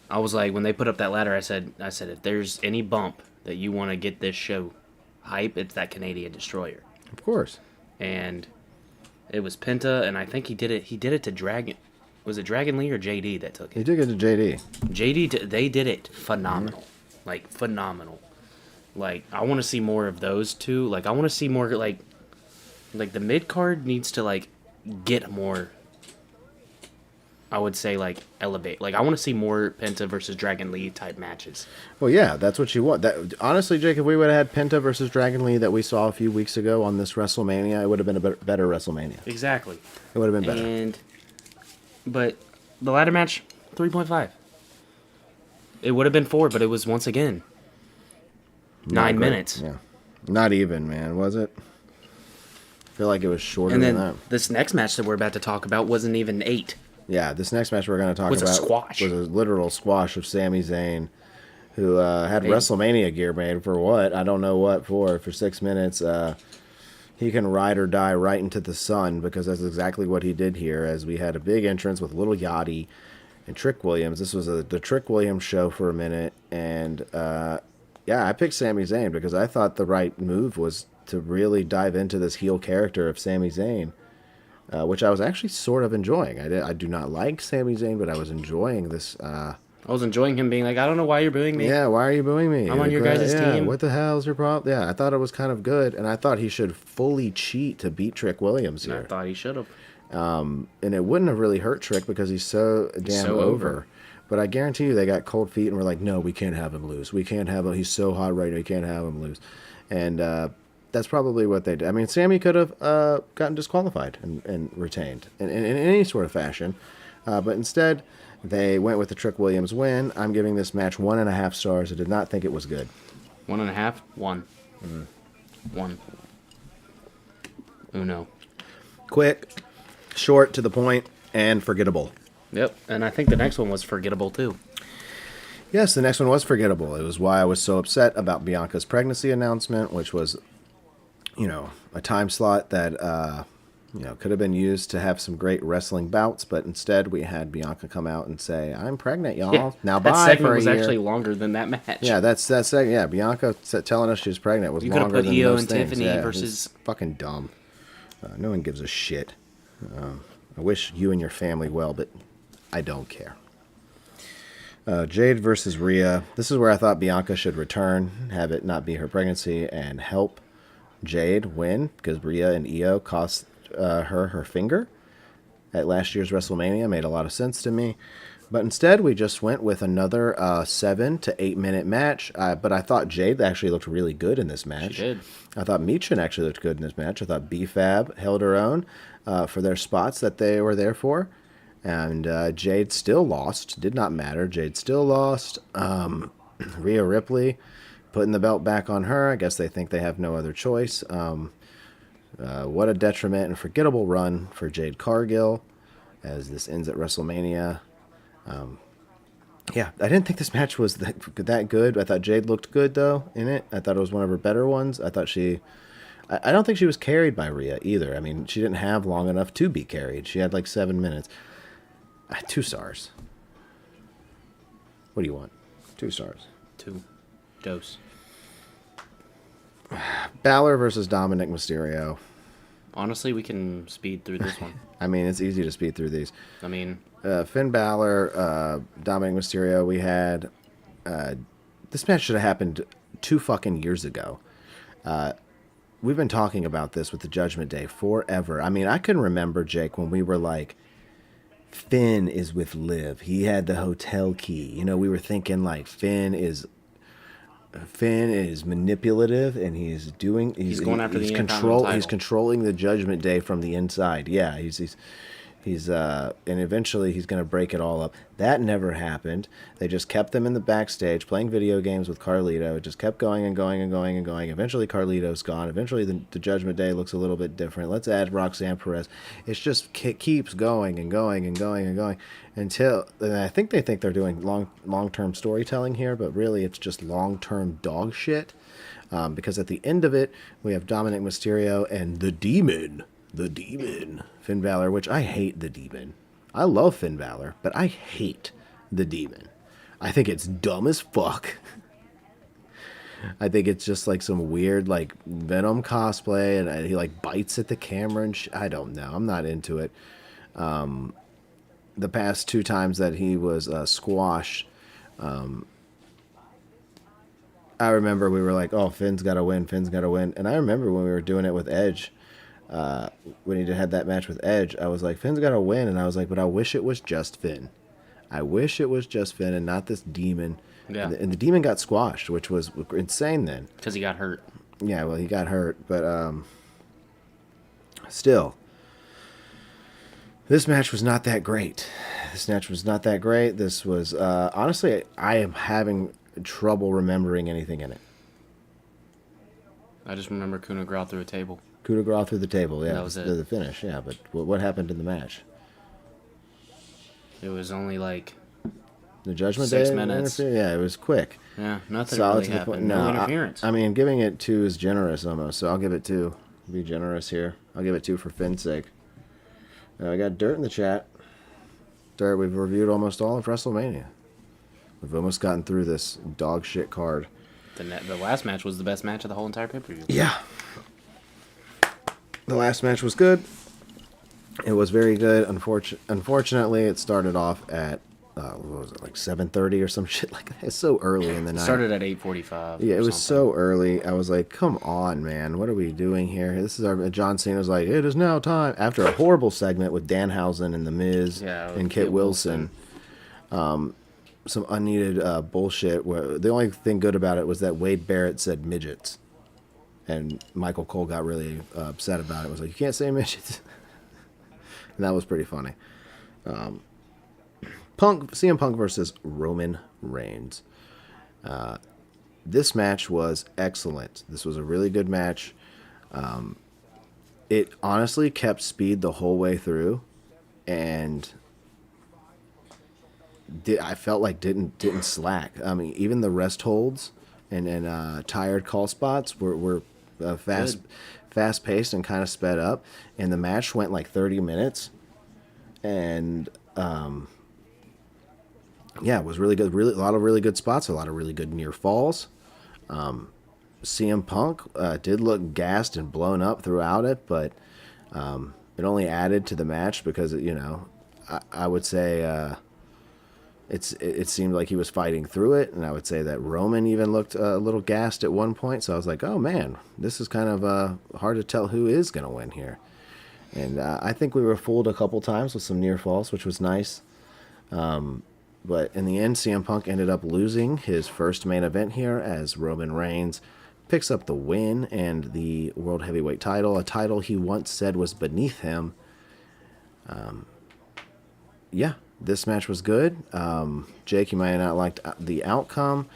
I was like, when they put up that ladder, I said, if there's any bump that you want to get this show hype, it's that Canadian Destroyer. Of course. And it was Penta, and I think he did it to Dragon. Was it Dragon Lee or JD that took He it? did get to JD. They did it phenomenal. Like, phenomenal. Like, I want to see more of those two. Like, I want to see more, like the mid-card needs to, like, get more, I would say, like, elevate. Like, I want to see more Penta versus Dragon Lee type matches. Well, yeah, that's what you want. That honestly, Jake, if we would have had Penta versus Dragon Lee that we saw a few weeks ago on this WrestleMania, it would have been a better WrestleMania. Exactly. It would have been better. But the ladder match, 3.5. It would have been 4, but it was, once again, 9 minutes. Yeah. Not even, man, was it? feel like it was shorter And than then that. this next match that we're about to talk about wasn't even 8. Yeah, this next match we're going to talk Was a about squash. was a literal squash of Sami Zayn, who had Hey. WrestleMania gear made for what? I don't know what for 6 minutes. He can ride or die right into the sun, because that's exactly what he did here, as we had a big entrance with Little Yachty and Trick Williams. This was the Trick Williams show for a minute, and yeah, I picked Sami Zayn because I thought the right move was to really dive into this heel character of Sami Zayn, which I was actually sort of enjoying. I do not like Sami Zayn, but I was enjoying this. I was enjoying him being like, I don't know why you're booing me. Yeah, why are you booing me? I'm on your guys' team. What the hell's your problem? Yeah, I thought it was kind of good, and I thought he should fully cheat to beat Trick Williams And I here. thought he should have. And it wouldn't have really hurt Trick because he's so damn so over. But I guarantee you they got cold feet and were like, no, we can't have him lose. We can't have him. He's so hot right now. We can't have him lose. And that's probably what they did. I mean, Sammy could have gotten disqualified and retained in any sort of fashion. But instead, they went with the Trick Williams win. I'm giving this match 1.5 stars. I did not think it was good. 1.5? 1. 1. Uno. Quick, short, to the point, and forgettable. Yep, and I think the next one was forgettable too. Yes, the next one was forgettable. It was why I was so upset about Bianca's pregnancy announcement, which was, a time slot that, could have been used to have some great wrestling bouts, but instead we had Bianca come out and say, "I'm pregnant, y'all. Yeah, Now that bye segment for a was year." actually longer than that match. Yeah, that segment. Yeah, Bianca telling us she was pregnant was You could have longer put than Io most and things. Tiffany Yeah, versus- it's fucking dumb. No one gives a shit. I wish you and your family well, but I don't care. Jade versus Rhea. This is where I thought Bianca should return, have it not be her pregnancy, and help Jade win, because Rhea and Io cost her finger at last year's WrestleMania. Made a lot of sense to me. But instead, we just went with another 7 to 8 minute match. But I thought Jade actually looked really good in this match. She did. I thought Michin actually looked good in this match. I thought B-Fab held her own for their spots that they were there for. And Jade still lost. Did not matter. Jade still lost. Rhea Ripley putting the belt back on her. I guess they think they have no other choice. What a detriment and forgettable run for Jade Cargill as this ends at WrestleMania. Yeah, I didn't think this match was that good. I thought Jade looked good, though, in it. I thought it was one of her better ones. I thought I don't think she was carried by Rhea, either. I mean, she didn't have long enough to be carried. She had like 7 minutes. 2 stars. What do you want? 2 stars. 2. Dose. Balor versus Dominic Mysterio. Honestly, we can speed through this one. I mean, it's easy to speed through these. I mean, Finn Balor, Dominic Mysterio, we had... this match should have happened 2 fucking years ago. We've been talking about this with the Judgment Day forever. I mean, I can remember, Jake, when we were like, Finn is with Liv. He had the hotel key. We were thinking like Finn is manipulative, and he's going after the control. Intercontinental He's title. controlling the Judgment Day from the inside. Yeah, he's and eventually he's going to break it all up. That never happened. They just kept them in the backstage playing video games with Carlito. It just kept going and going and going and going. Eventually Carlito's gone. Eventually the Judgment Day looks a little bit different. Let's add Roxanne Perez. It just keeps going and going and going and going until, and I think they think they're doing long-term storytelling here, but really it's just long-term dog shit. Because at the end of it, we have Dominic Mysterio and the Demon, Finn Balor, which I hate the Demon. I love Finn Balor, but I hate the Demon. I think it's dumb as fuck. I think it's just like some weird like Venom cosplay, and he like bites at the camera and I don't know. I'm not into it. The past 2 times that he was squashed, I remember we were like, oh, Finn's got to win. And I remember when we were doing it with Edge, when he had that match with Edge, I was like, Finn's got to win. And I was like, but I wish it was just Finn. I wish it was just Finn and not this Demon. Yeah. And the Demon got squashed, which was insane then. because he got hurt. Yeah, well, he got hurt. But still, this match was not that great. This was, honestly, I am having trouble remembering anything in it. I just remember Kuna Grau through a table. Coup de grace through the table. Yeah, That was it. the finish. Yeah, but what happened in the match? It was only like The Judgment 6 Day minutes. Yeah, it was quick. Yeah, nothing Solid really to the happened. point. No interference. I mean, giving it 2 is generous almost, so I'll give it 2. Be generous here. I'll give it 2 for Finn's sake. I got Dirt in the chat. Dirt, we've reviewed almost all of WrestleMania. We've almost gotten through this dog shit card. The last match was the best match of the whole entire pay-per-view. Yeah. The last match was good. It was very good. Unfortunately, it started off at what was it, like 7:30 or some shit like that. It's so early in the night. It started at 8:45. Yeah, it was so early. I was like, come on, man. What are we doing here? This is our... John Cena's like, it is now time. After a horrible segment with Danhausen and The Miz and Kit Wilson. Some unneeded bullshit. Where the only thing good about it was that Wade Barrett said midgets. And Michael Cole got really upset about it. It was like, you can't say midgets. And that was pretty funny. CM Punk versus Roman Reigns. This match was excellent. This was a really good match. It honestly kept speed the whole way through, and I felt like didn't slack. I mean, even the rest holds and tired call spots were fast paced and kind of sped up, and the match went like 30 minutes, and yeah, it was really good. Really, a lot of really good spots, a lot of really good near falls. CM Punk did look gassed and blown up throughout it, but it only added to the match because, I would say it seemed like he was fighting through it, and I would say that Roman even looked a little gassed at one point, so I was like, oh man, this is kind of hard to tell who is going to win here. And I think we were fooled a couple times with some near falls, which was nice. But in the end, CM Punk ended up losing his first main event here as Roman Reigns picks up the win and the World Heavyweight title, a title he once said was beneath him. Yeah, this match was good. Jake, you might have not liked the outcome.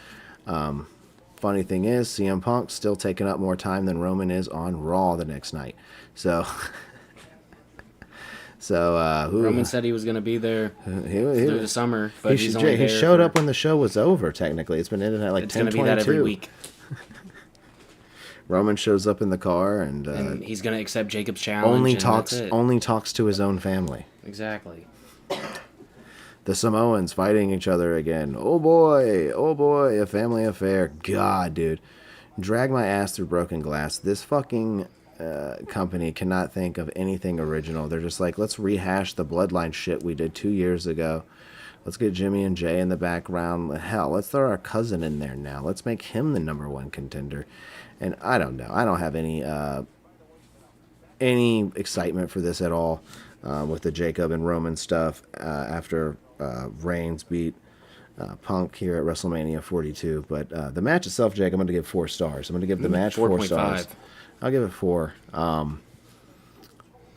Funny thing is, CM Punk still taking up more time than Roman is on Raw the next night. So... Roman said he was going to be there through the summer, but he showed up when the show was over. Technically, it's been ended at like 10:22. It's going to be that every week. Roman shows up in the car and he's going to accept Jacob's challenge. Only talks to his own family. Exactly. The Samoans fighting each other again. Oh boy, a family affair. God, dude, drag my ass through broken glass. This fucking company cannot think of anything original. They're just like, let's rehash the bloodline shit we did 2 years ago. Let's get Jimmy and Jay in the background. Hell, let's throw our cousin in there now. Let's make him the #1 contender. And I don't know. I don't have any excitement for this at all with the Jacob and Roman stuff after Reigns beat Punk here at WrestleMania 42. But the match itself, Jake, I'm going to give 4 stars. I'm going to give the match 4 stars. I'll give it 4.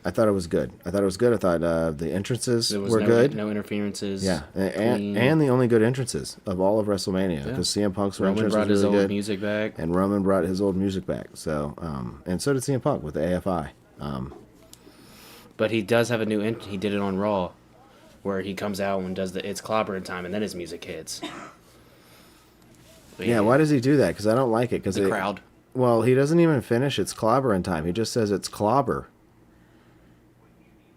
I thought it was good. I thought the entrances were good. No interferences. Yeah, and the only good entrances of all of WrestleMania, because CM Punk's entrance was really good. Roman brought his old music back. And Roman brought his old music back. So, and so did CM Punk with the AFI. But he does have a new he did it on Raw, where he comes out and does the "It's Clobbering Time" and then his music hits. Yeah, why does he do that? Because I don't like it. Because the crowd. Well, he doesn't even finish "It's Clobbering Time." He just says "It's clobber."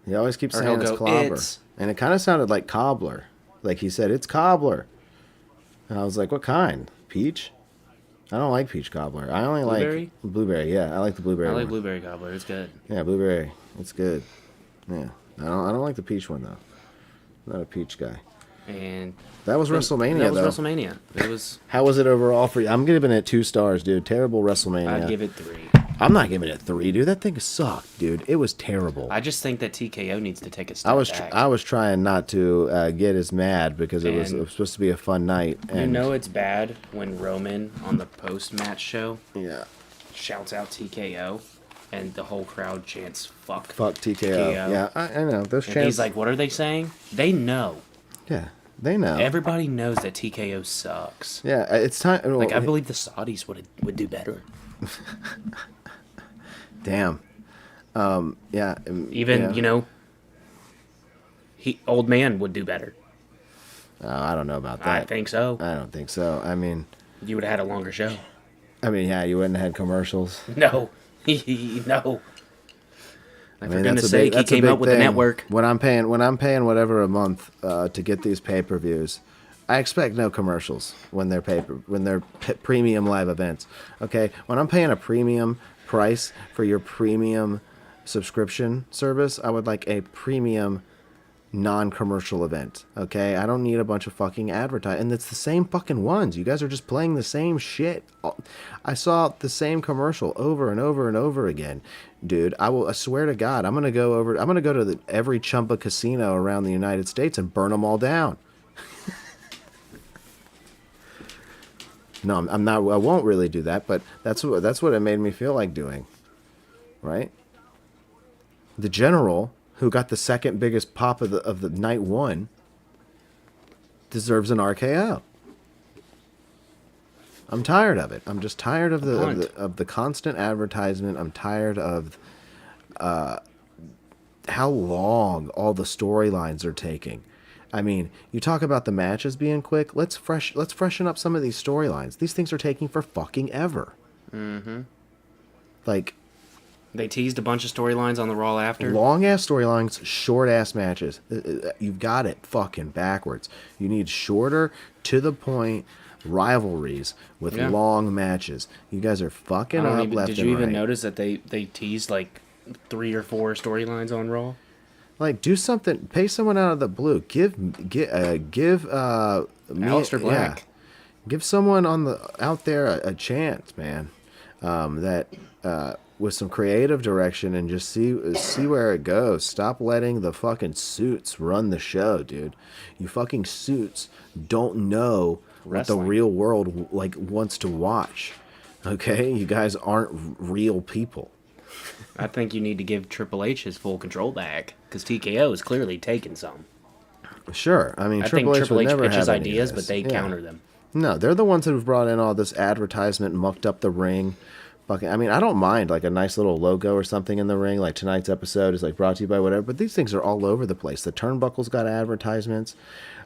He always keeps saying it's clobber. And it kind of sounded like cobbler. Like he said, "It's cobbler." And I was like, what kind? Peach? I don't like peach cobbler. I only like blueberry. Yeah, I like the blueberry one. Blueberry cobbler. It's good. Yeah, blueberry. It's good. Yeah. I don't like the peach one, though. I'm not a peach guy. And that was WrestleMania, though. That was WrestleMania. It was. How was it overall for you? I'm giving it 2 stars, dude. Terrible WrestleMania. I'd give it 3. I'm not giving it 3, dude. That thing sucked, dude. It was terrible. I just think that TKO needs to take a step back. I was trying not to get as mad because it was supposed to be a fun night. And it's bad when Roman on the post-match show shouts out TKO. And the whole crowd chants, fuck TKO. Yeah, I know. Those chants. He's like, what are they saying? They know. Yeah, they know. Everybody knows that TKO sucks. Yeah, it's time. I believe the Saudis would do better. Damn. Yeah. Even yeah. you know, old man would do better. I don't know about I that. think so. I don't think so. I mean, You would have had a longer show. yeah, you wouldn't have had commercials. No, no. I Like, for mean, goodness sake, he that's a came up big with the thing. network. When I'm paying whatever a month to get these pay-per-views, I expect no commercials when they're premium live events. Okay, when I'm paying a premium price for your premium subscription service, I would like a premium non-commercial event. Okay, I don't need a bunch of fucking advertising, and it's the same fucking ones. You guys are just playing the same shit. I saw the same commercial over and over and over again, dude. I swear to God, I'm gonna go to every chumba casino around the United States and burn them all down. No, I'm not. I won't really do that, but that's what it made me feel like doing. Right? The general, who got the second biggest pop of the night one, deserves an RKO. I'm tired of it. I'm just tired of the constant advertisement. I'm tired of how long all the storylines are taking. I mean, you talk about the matches being quick. Let's freshen up some of these storylines. These things are taking for fucking ever. Mm-hmm. Like, they teased a bunch of storylines on the Raw after. long ass storylines, short ass matches. You've got it fucking backwards. You need shorter, to the point rivalries with long matches. You guys are fucking up left and right. Did you even notice that they teased like 3 or 4 storylines on Raw? Like, do something. Pay someone out of the blue. Give Aleister Black. Yeah, give someone out there a chance, man. With some creative direction, and just see where it goes. Stop letting the fucking suits run the show, dude. You fucking suits don't know what the real world wants to watch. Okay, you guys aren't real people. I think you need to give Triple H his full control back, because TKO is clearly taking some. Sure, I mean, I think Triple H never pitches have any of ideas, this. but they counter them. No, they're the ones who've brought in all this advertisement, mucked up the ring. Fucking, I mean, I don't mind like a nice little logo or something in the ring. Like tonight's episode is like brought to you by whatever. But these things are all over the place. The turnbuckle's got advertisements.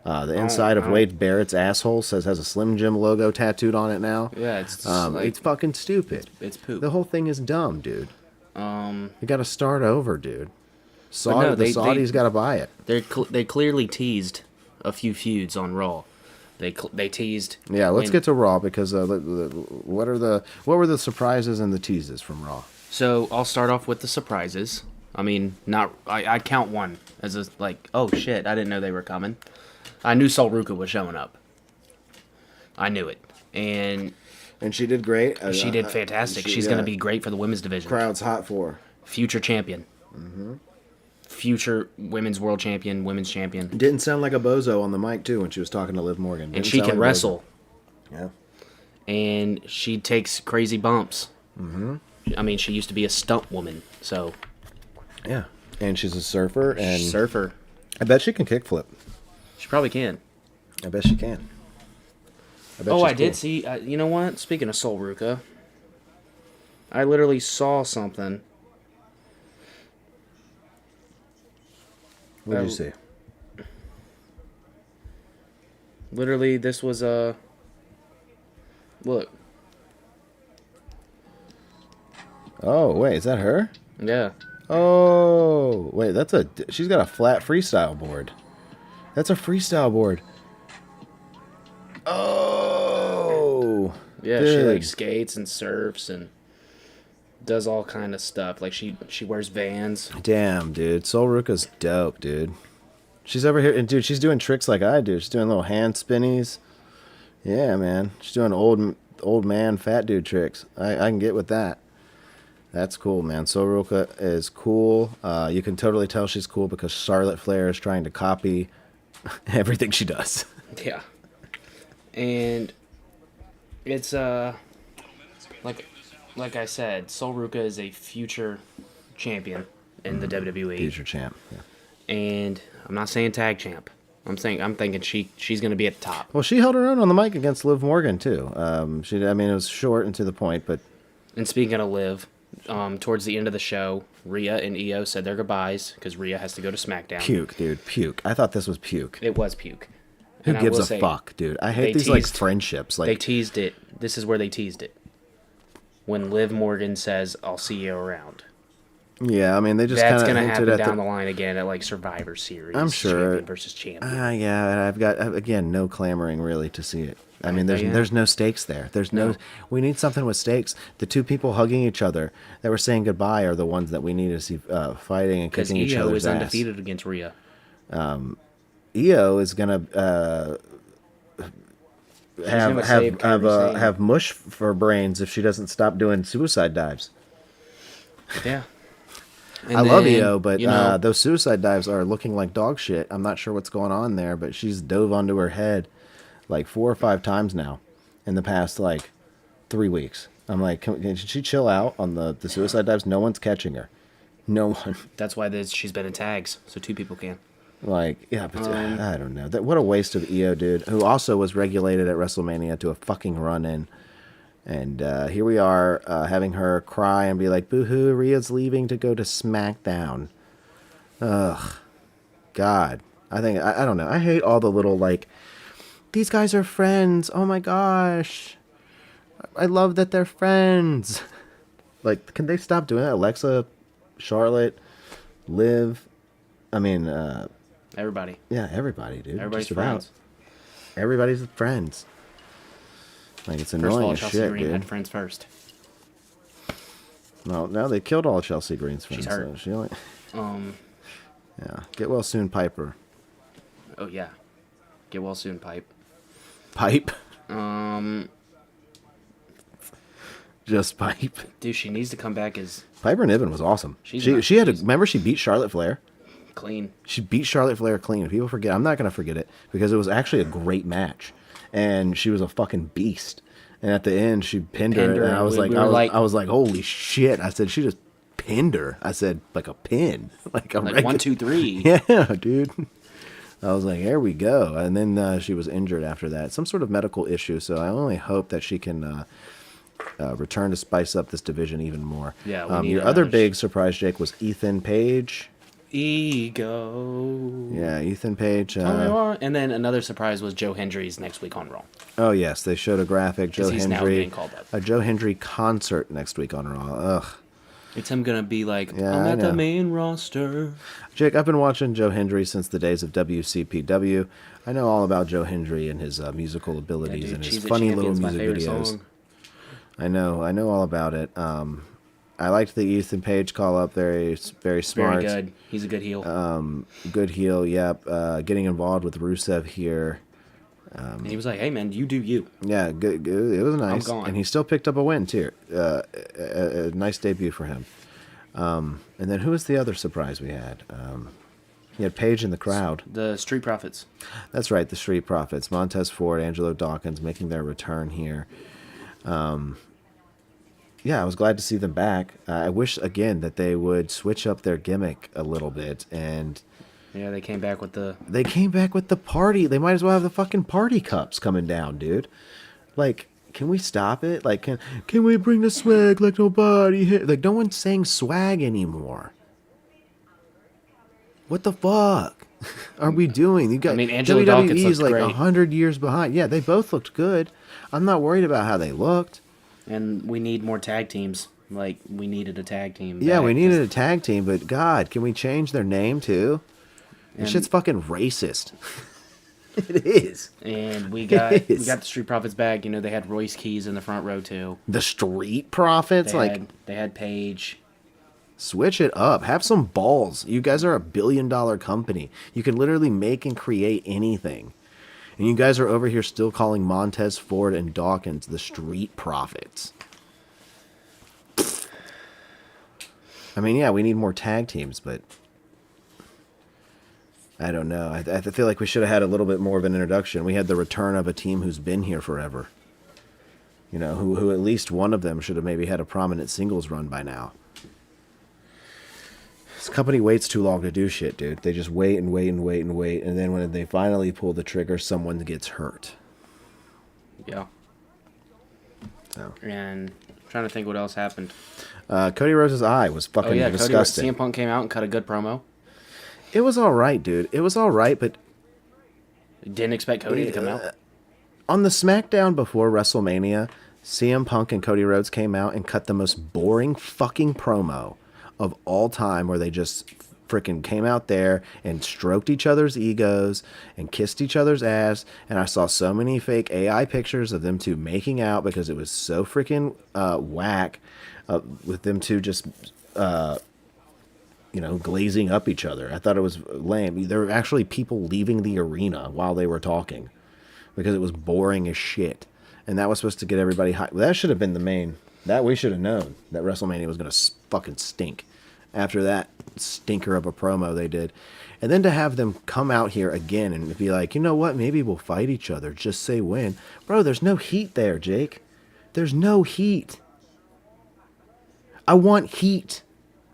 The inside of Wade Barrett's asshole has a Slim Jim logo tattooed on it now. Yeah, it's it's fucking stupid. It's poop. The whole thing is dumb, dude. You got to start over, dude. The Saudis got to buy it. They clearly teased a few feuds on Raw. They teased. Yeah, let's get to Raw, because what were the surprises and the teases from Raw? So I'll start off with the surprises. I mean, I'd count one as oh shit, I didn't know they were coming. I knew Sol Ruka was showing up. I knew it, and she did great. She did fantastic. She's going to be great for the women's division. Crowd's hot for her. Future champion. Mm-hmm. Future women's world champion, women's champion. Didn't sound like a bozo on the mic, too, when she was talking to Liv Morgan. And she can wrestle. Yeah. And she takes crazy bumps. Mm-hmm. I mean, she used to be a stunt woman, so. Yeah. And she's a surfer. I bet she can kickflip. She probably can. I bet she can. I did see. You know what? Speaking of Sol Ruka, I literally saw something. What did you see? Literally, this was a. Look. Oh, wait, is that her? Yeah. Oh, wait, she's got a flat freestyle board. That's a freestyle board. Oh. Yeah, dude. She skates and surfs and does all kind of stuff. Like she wears Vans. Damn, dude. Sol Ruka's dope, dude. She's over here, and dude, she's doing tricks like I do. She's doing little hand spinnies. Yeah, man. She's doing old man fat dude tricks. I can get with that. That's cool, man. Sol Ruka is cool. You can totally tell she's cool because Charlotte Flair is trying to copy everything she does. Yeah. And it's like I said, Sol Ruka is a future champion in the WWE. Future champ. Yeah. And I'm not saying tag champ. I'm thinking she's going to be at the top. Well, she held her own on the mic against Liv Morgan too. It was short and to the point, but. And speaking of Liv, towards the end of the show, Rhea and Io said their goodbyes because Rhea has to go to SmackDown. Puke, dude. Puke. I thought this was puke. It was puke. Who And I gives will a say, fuck, dude? I hate they these like teased- friendships. They Like, teased it. This is where they teased it. When Liv Morgan says, "I'll see you around." yeah, I mean, they just kind That's of gonna hinted happen at down the line again at like Survivor Series. I'm sure. Champion versus champion. Yeah, I've got again no clamoring really to see it. I mean, there's no stakes there. There's no. We need something with stakes. The two people hugging each other that were saying goodbye are the ones that we need to see fighting and Because kicking each Io other's is ass. undefeated against Rhea. Io is gonna gonna save Kairi Sane. have mush for brains if she doesn't stop doing suicide dives. Yeah. I love Io, but you know, those suicide dives are looking like dog shit. I'm not sure what's going on there, but she's dove onto her head like 4 or 5 times now in the past like 3 weeks. I'm like, can she chill out on the suicide dives? No one's catching her. No one. that's why she's been in tags, so 2 people can. Like, yeah, but I don't know. What a waste of Io, dude, who also was regulated at Wrestlemania to a fucking run-in. And here we are having her cry and be like, boo-hoo, Rhea's leaving to go to SmackDown. Ugh. God. I don't know. I hate all the little, like, these guys are friends. Oh, my gosh. I love that they're friends. Like, can they stop doing that? Alexa, Charlotte, Liv. I mean, Everybody. yeah, everybody, dude. Everybody's Just about. friends. Everybody's friends. Like, it's First of annoying all, as Chelsea shit, Green dude. had friends first. No, they killed all Chelsea Green's friends. She's hurt. So she only, Um. yeah. Get well soon, Piper. Oh yeah. Get well soon, Pipe. Pipe? Just Pipe. Dude, she needs to come back as Piper Niven was awesome. She's She not- had she's- remember she beat Charlotte Flair? clean. She beat Charlotte Flair clean. People forget. I'm not going to forget it because it was actually a great match. And she was a fucking beast. And at the end, she pinned her. And I was we like, were like- I was like, holy shit. I said, she just pinned her. I said, like a pin. Like a Like regular- 1, 2, 3. Yeah, dude. I was like, there we go. And then she was injured after that. Some sort of medical issue. So I only hope that she can return to spice up this division even more. Yeah, we need your a other match. big surprise, Jake, was Ethan Page. Ego. Yeah, Ethan Page. And then another surprise was Joe Hendry's next week on Raw. Oh, yes. They showed a graphic. Joe 'Cause he's now Hendry. getting called up. A Joe Hendry concert next week on Raw. Ugh. It's him gonna be like, Yeah, I'm I at know. the main roster. Jake, I've been watching Joe Hendry since the days of WCPW. I know all about Joe Hendry and his musical abilities Dude, and his Cheese It funny little Champion's my music favorite videos. song. I know all about it. I liked the Ethan Page call up. Very smart. Very good. He's a good heel. Good heel. Yep. Getting involved with Rusev here. and he was like, hey man, you do you. Yeah, good. It was nice, gone. and he still picked up a win too. A nice debut for him. And then who was the other surprise we had? He had Page in the crowd. The Street Profits. That's right, the Street Profits. Montez Ford, Angelo Dawkins making their return here. Yeah, I was glad to see them back. I wish, again, that they would switch up their gimmick a little bit. And Yeah, they came back with the... they came back with the party. They might as well have the fucking party cups coming down, dude. Like, can we stop it? Like, can we bring the swag like nobody hit? Like, no one's saying swag anymore. What the fuck are we doing? You got, I mean, Angelo Dawkins WWE's looked like great. 100 years behind. Yeah, they both looked good. I'm not worried about how they looked. And we need more tag teams. Like, we needed a tag team. Yeah, back, we 'cause- needed a tag team, but God, can we change their name too? This And- shit's fucking racist. It is. And we got It we is. got the Street Profits back. You know, they had Royce Keys in the front row too. The Street Profits, They had Paige. switch it up. Have some balls. You guys are a billion-dollar company. You can literally make and create anything. And you guys are over here still calling Montez Ford and Dawkins the Street Profits. I mean, yeah, we need more tag teams, but I don't know. I feel like we should have had a little bit more of an introduction. We had the return of a team who's been here forever. You know, who at least one of them should have maybe had a prominent singles run by now. This company waits too long to do shit, dude. They just wait and wait and wait and wait, and then when they finally pull the trigger, someone gets hurt. Yeah. So. And I'm trying to think what else happened. Cody Rhodes' eye was Oh fucking yeah, disgusting. CM Punk came out and cut a good promo. It was all right, dude. It was all right, but Didn't expect Cody to come out. on the SmackDown before WrestleMania, CM Punk and Cody Rhodes came out and cut the most boring fucking promo of all time, where they just freaking came out there and stroked each other's egos and kissed each other's ass. And I saw so many fake AI pictures of them two making out because it was so freaking whack, with them two just glazing up each other. I thought it was lame. There were actually people leaving the arena while they were talking because it was boring as shit. And that was supposed to get everybody hyped. That should have been the main. That we should have known that WrestleMania was going to fucking stink after that stinker of a promo they did. And then to have them come out here again and be like, you know what, maybe we'll fight each other. Just say when. Bro, there's no heat there, Jake. There's no heat. I want heat.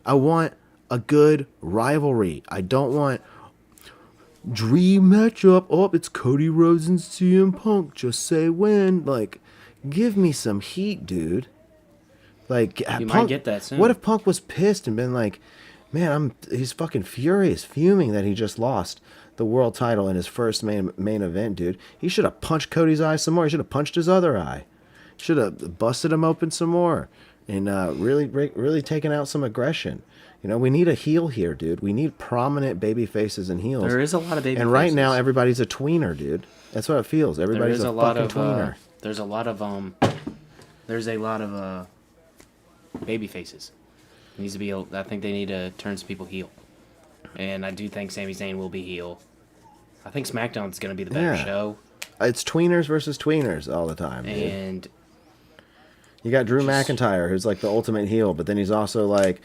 I want a good rivalry. I don't want dream matchup. Oh, it's Cody Rhodes and CM Punk. Just say when. Like, give me some heat, dude. Like, You Punk, might get that soon. What if Punk was pissed and been like, man, he's fucking furious, fuming that he just lost the world title in his first main event, dude. He should have punched Cody's eye some more. He should have punched his other eye. Should have busted him open some more and really taken out some aggression. You know, we need a heel here, dude. We need prominent baby faces and heels. There is a lot of baby and right faces. now, everybody's a tweener, dude. That's what it feels. Everybody's a fucking tweener. There's a lot of baby faces. It needs to be. I think they need to turn some people heel, and I do think Sami Zayn will be heel. I think SmackDown's going to be the better show. It's tweeners versus tweeners all the time, dude. And you got Drew McIntyre, who's like the ultimate heel, but then he's also like,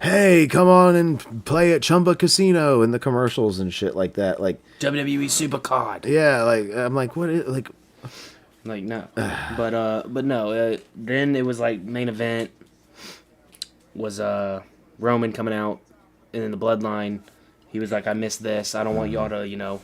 hey, come on and play at Chumba Casino in the commercials and shit like that. Like WWE Supercard. Yeah, like I'm like, what is like no. but no, then it was like main event was Roman coming out, and then the Bloodline, he was like, I missed this. I don't want y'all to,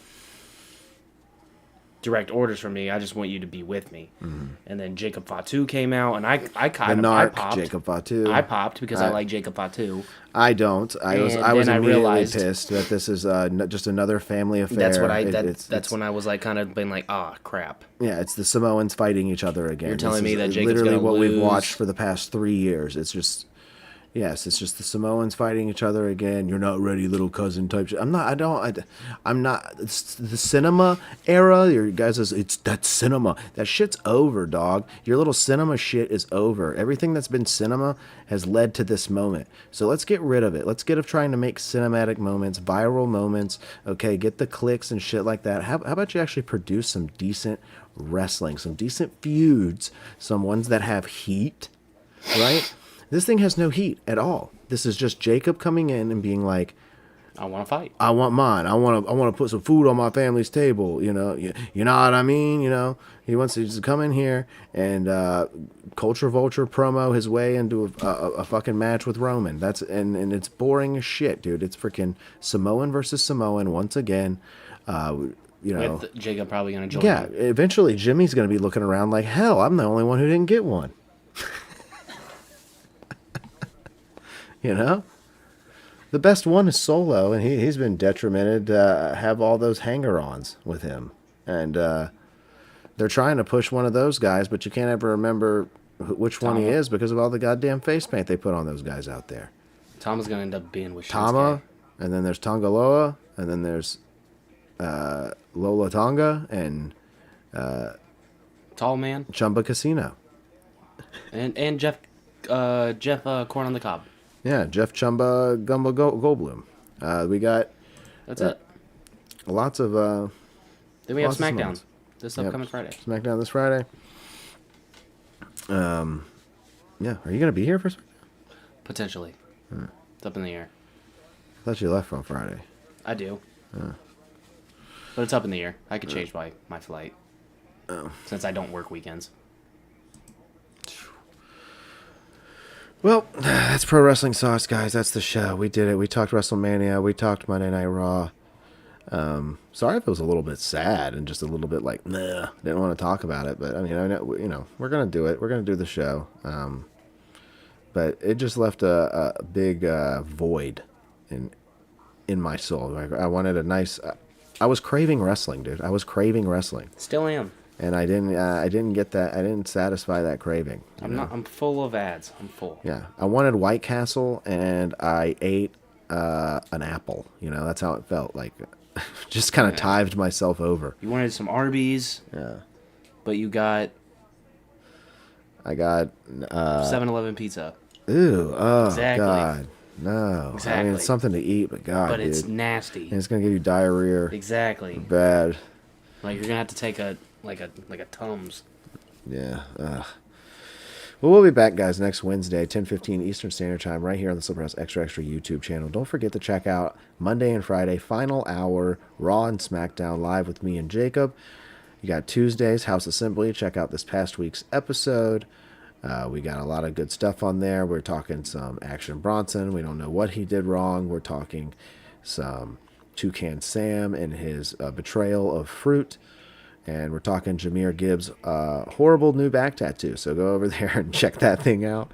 direct orders from me. I just want you to be with me. And then Jacob Fatu came out, and I popped. Jacob Fatu. I popped because I like Jacob Fatu. I don't. I was immediately pissed that this is just another family affair. That's when I was like kind of been like, crap. Yeah, it's the Samoans fighting each other again. You're telling me that Jacob's literally gonna what lose. we've watched for the past 3 years. It's just. Yes, it's just the Samoans fighting each other again. You're not ready, little cousin type shit. I'm not. It's the cinema era. Your guys it's that cinema. That shit's over, dog. Your little cinema shit is over. Everything that's been cinema has led to this moment. So let's get rid of it. Let's get of trying to make cinematic moments, viral moments. Okay, get the clicks and shit like that. How about you actually produce some decent wrestling, some decent feuds, some ones that have heat, right? This thing has no heat at all. This is just Jacob coming in and being like, I want to fight. I want mine. I want to put some food on my family's table. You know what I mean. He wants to just come in here and culture vulture promo his way into a fucking match with Roman. And it's boring as shit, dude. It's freaking Samoan versus Samoan once again. With Jacob probably gonna join. Yeah, eventually Jimmy's gonna be looking around like, hell, I'm the only one who didn't get one. The best one is Solo, and he's been detrimented to have all those hanger-ons with him. And they're trying to push one of those guys, but you can't ever remember which one he is because of all the goddamn face paint they put on those guys out there. Tama's going to end up being with Tama, Shinsuke. and then there's Tongaloa, and then there's Lola Tonga, and Tall Man. Chumba Casino. And Jeff Corn on the Cob. Yeah, Jeff Chumba Gumbo Goldblum. We got... That's it. Lots of... Then we have SmackDown this upcoming Friday. SmackDown this Friday. Yeah, are you going to be here for SmackDown? Potentially. It's up in the air. I thought you left on Friday. I do. But it's up in the air. I could change my flight. Since I don't work weekends. Well, that's Pro Wrestling Sauce, guys. That's the show. We did it. We talked WrestleMania. We talked Monday Night Raw. Sorry if it was a little bit sad and just a little bit like, nah, didn't want to talk about it. But I mean, I know, we're gonna do it. We're gonna do the show. but it just left a big void in my soul. Like, I wanted a nice. I was craving wrestling, dude. I was craving wrestling, Still am. and I didn't get that. I didn't satisfy that craving. I'm full of ads. I'm full. Yeah, I wanted White Castle, and I ate an apple. That's how it felt. Like, just kind of tived myself over. You wanted some Arby's. Yeah. But you got I got 7-Eleven pizza. Ooh, oh Exactly. God, no. I Exactly. mean, it's something to eat, but God, But dude. it's nasty. And it's gonna give you diarrhea. Exactly. Bad. Like you're gonna have to take a Tums. Yeah. Ugh. Well, we'll be back, guys, next Wednesday, 10:15 Eastern Standard Time, right here on the Slipperhouse Extra Extra YouTube channel. Don't forget to check out Monday and Friday, Final Hour, Raw and SmackDown live with me and Jacob. You got Tuesdays, House Assembly. Check out this past week's episode. We got a lot of good stuff on there. We're talking some Action Bronson. We don't know what he did wrong. We're talking some Toucan Sam and his betrayal of Fruit. And we're talking Jameer Gibbs' horrible new back tattoo. So go over there and check that thing out.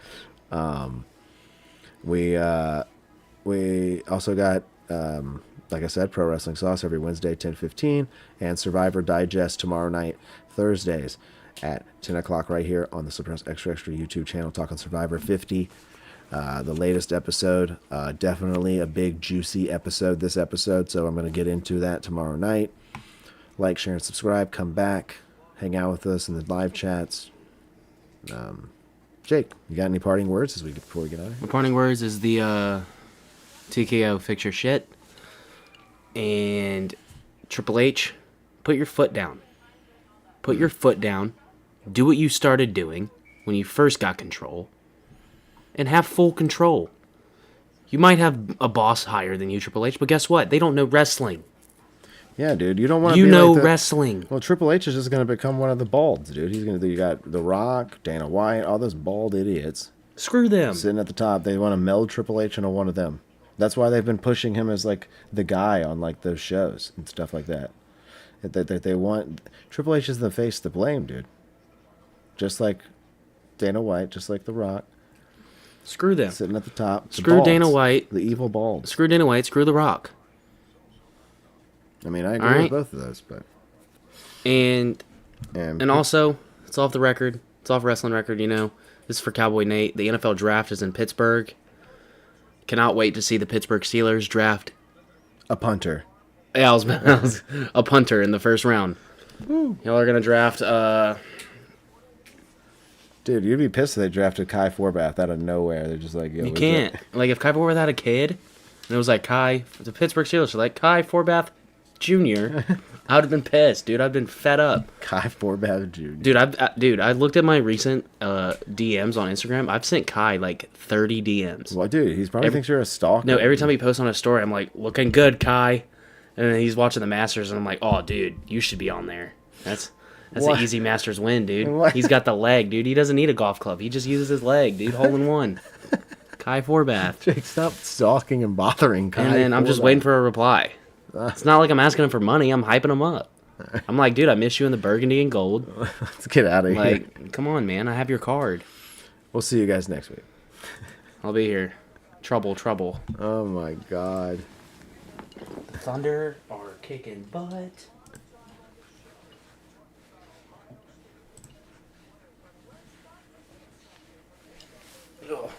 We also got, like I said, Pro Wrestling Sauce every Wednesday, 10:15. And Survivor Digest tomorrow night, Thursdays at 10 o'clock right here on the Surprise Extra Extra YouTube channel, talking Survivor 50. The latest episode, definitely a big, juicy episode this episode. So I'm going to get into that tomorrow night. Like, share, and subscribe. Come back. Hang out with us in the live chats. Jake, you got any parting words before we get out of here? My parting words is the TKO fix your shit. And Triple H, put your foot down. Put your foot down. Do what you started doing when you first got control. And have full control. You might have a boss higher than you, Triple H, but guess what? They don't know wrestling. Yeah, dude, you don't want to. You be know like wrestling. Well, Triple H is just going to become one of the balds, dude. You got The Rock, Dana White, all those bald idiots Screw them. sitting at the top. They want to meld Triple H into one of them. That's why they've been pushing him as like the guy on like those shows and stuff like that. That they want Triple H is the face to blame, dude. Just like Dana White, just like The Rock, Screw them. sitting at the top. The Screw balds, Dana White. the evil balds. Screw Dana White. Screw The Rock. I mean, I agree Alright. with both of those, but And and also, it's off the record. It's off wrestling record, you know. This is for Cowboy Nate. The NFL draft is in Pittsburgh. Cannot wait to see the Pittsburgh Steelers draft. a punter. Yeah, I was a punter in the first round. Y'all are going to draft... Dude, you'd be pissed if they drafted Kai Forbath out of nowhere. They're just like, yo, You we can't. did- Like, if Kai Forbath had a kid, and it was like Kai... The Pittsburgh Steelers were like, Kai Forbath Jr., I would have been pissed, dude. I'd been fed up. Kai Forbath Jr. Dude, I looked at my recent DMs on Instagram. I've sent Kai like 30 DMs. Well, dude, he probably thinks you're a stalker. No, every time he posts on a story, I'm like, looking good, Kai. And then he's watching the Masters, and I'm like, oh, dude, you should be on there. That's What? an easy Masters win, dude. What? He's got the leg, dude. He doesn't need a golf club. He just uses his leg, dude. Hole in one. Kai Forbath. Jake, stop stalking and bothering Kai And then I'm just Forbath. waiting for a reply. It's not like I'm asking him for money. I'm hyping him up. I'm like, dude, I miss you in the burgundy and gold. Let's get out of here. Like, come on, man. I have your card. We'll see you guys next week. I'll be here. Trouble, trouble. Oh, my God. Thunder are kicking butt. Ugh.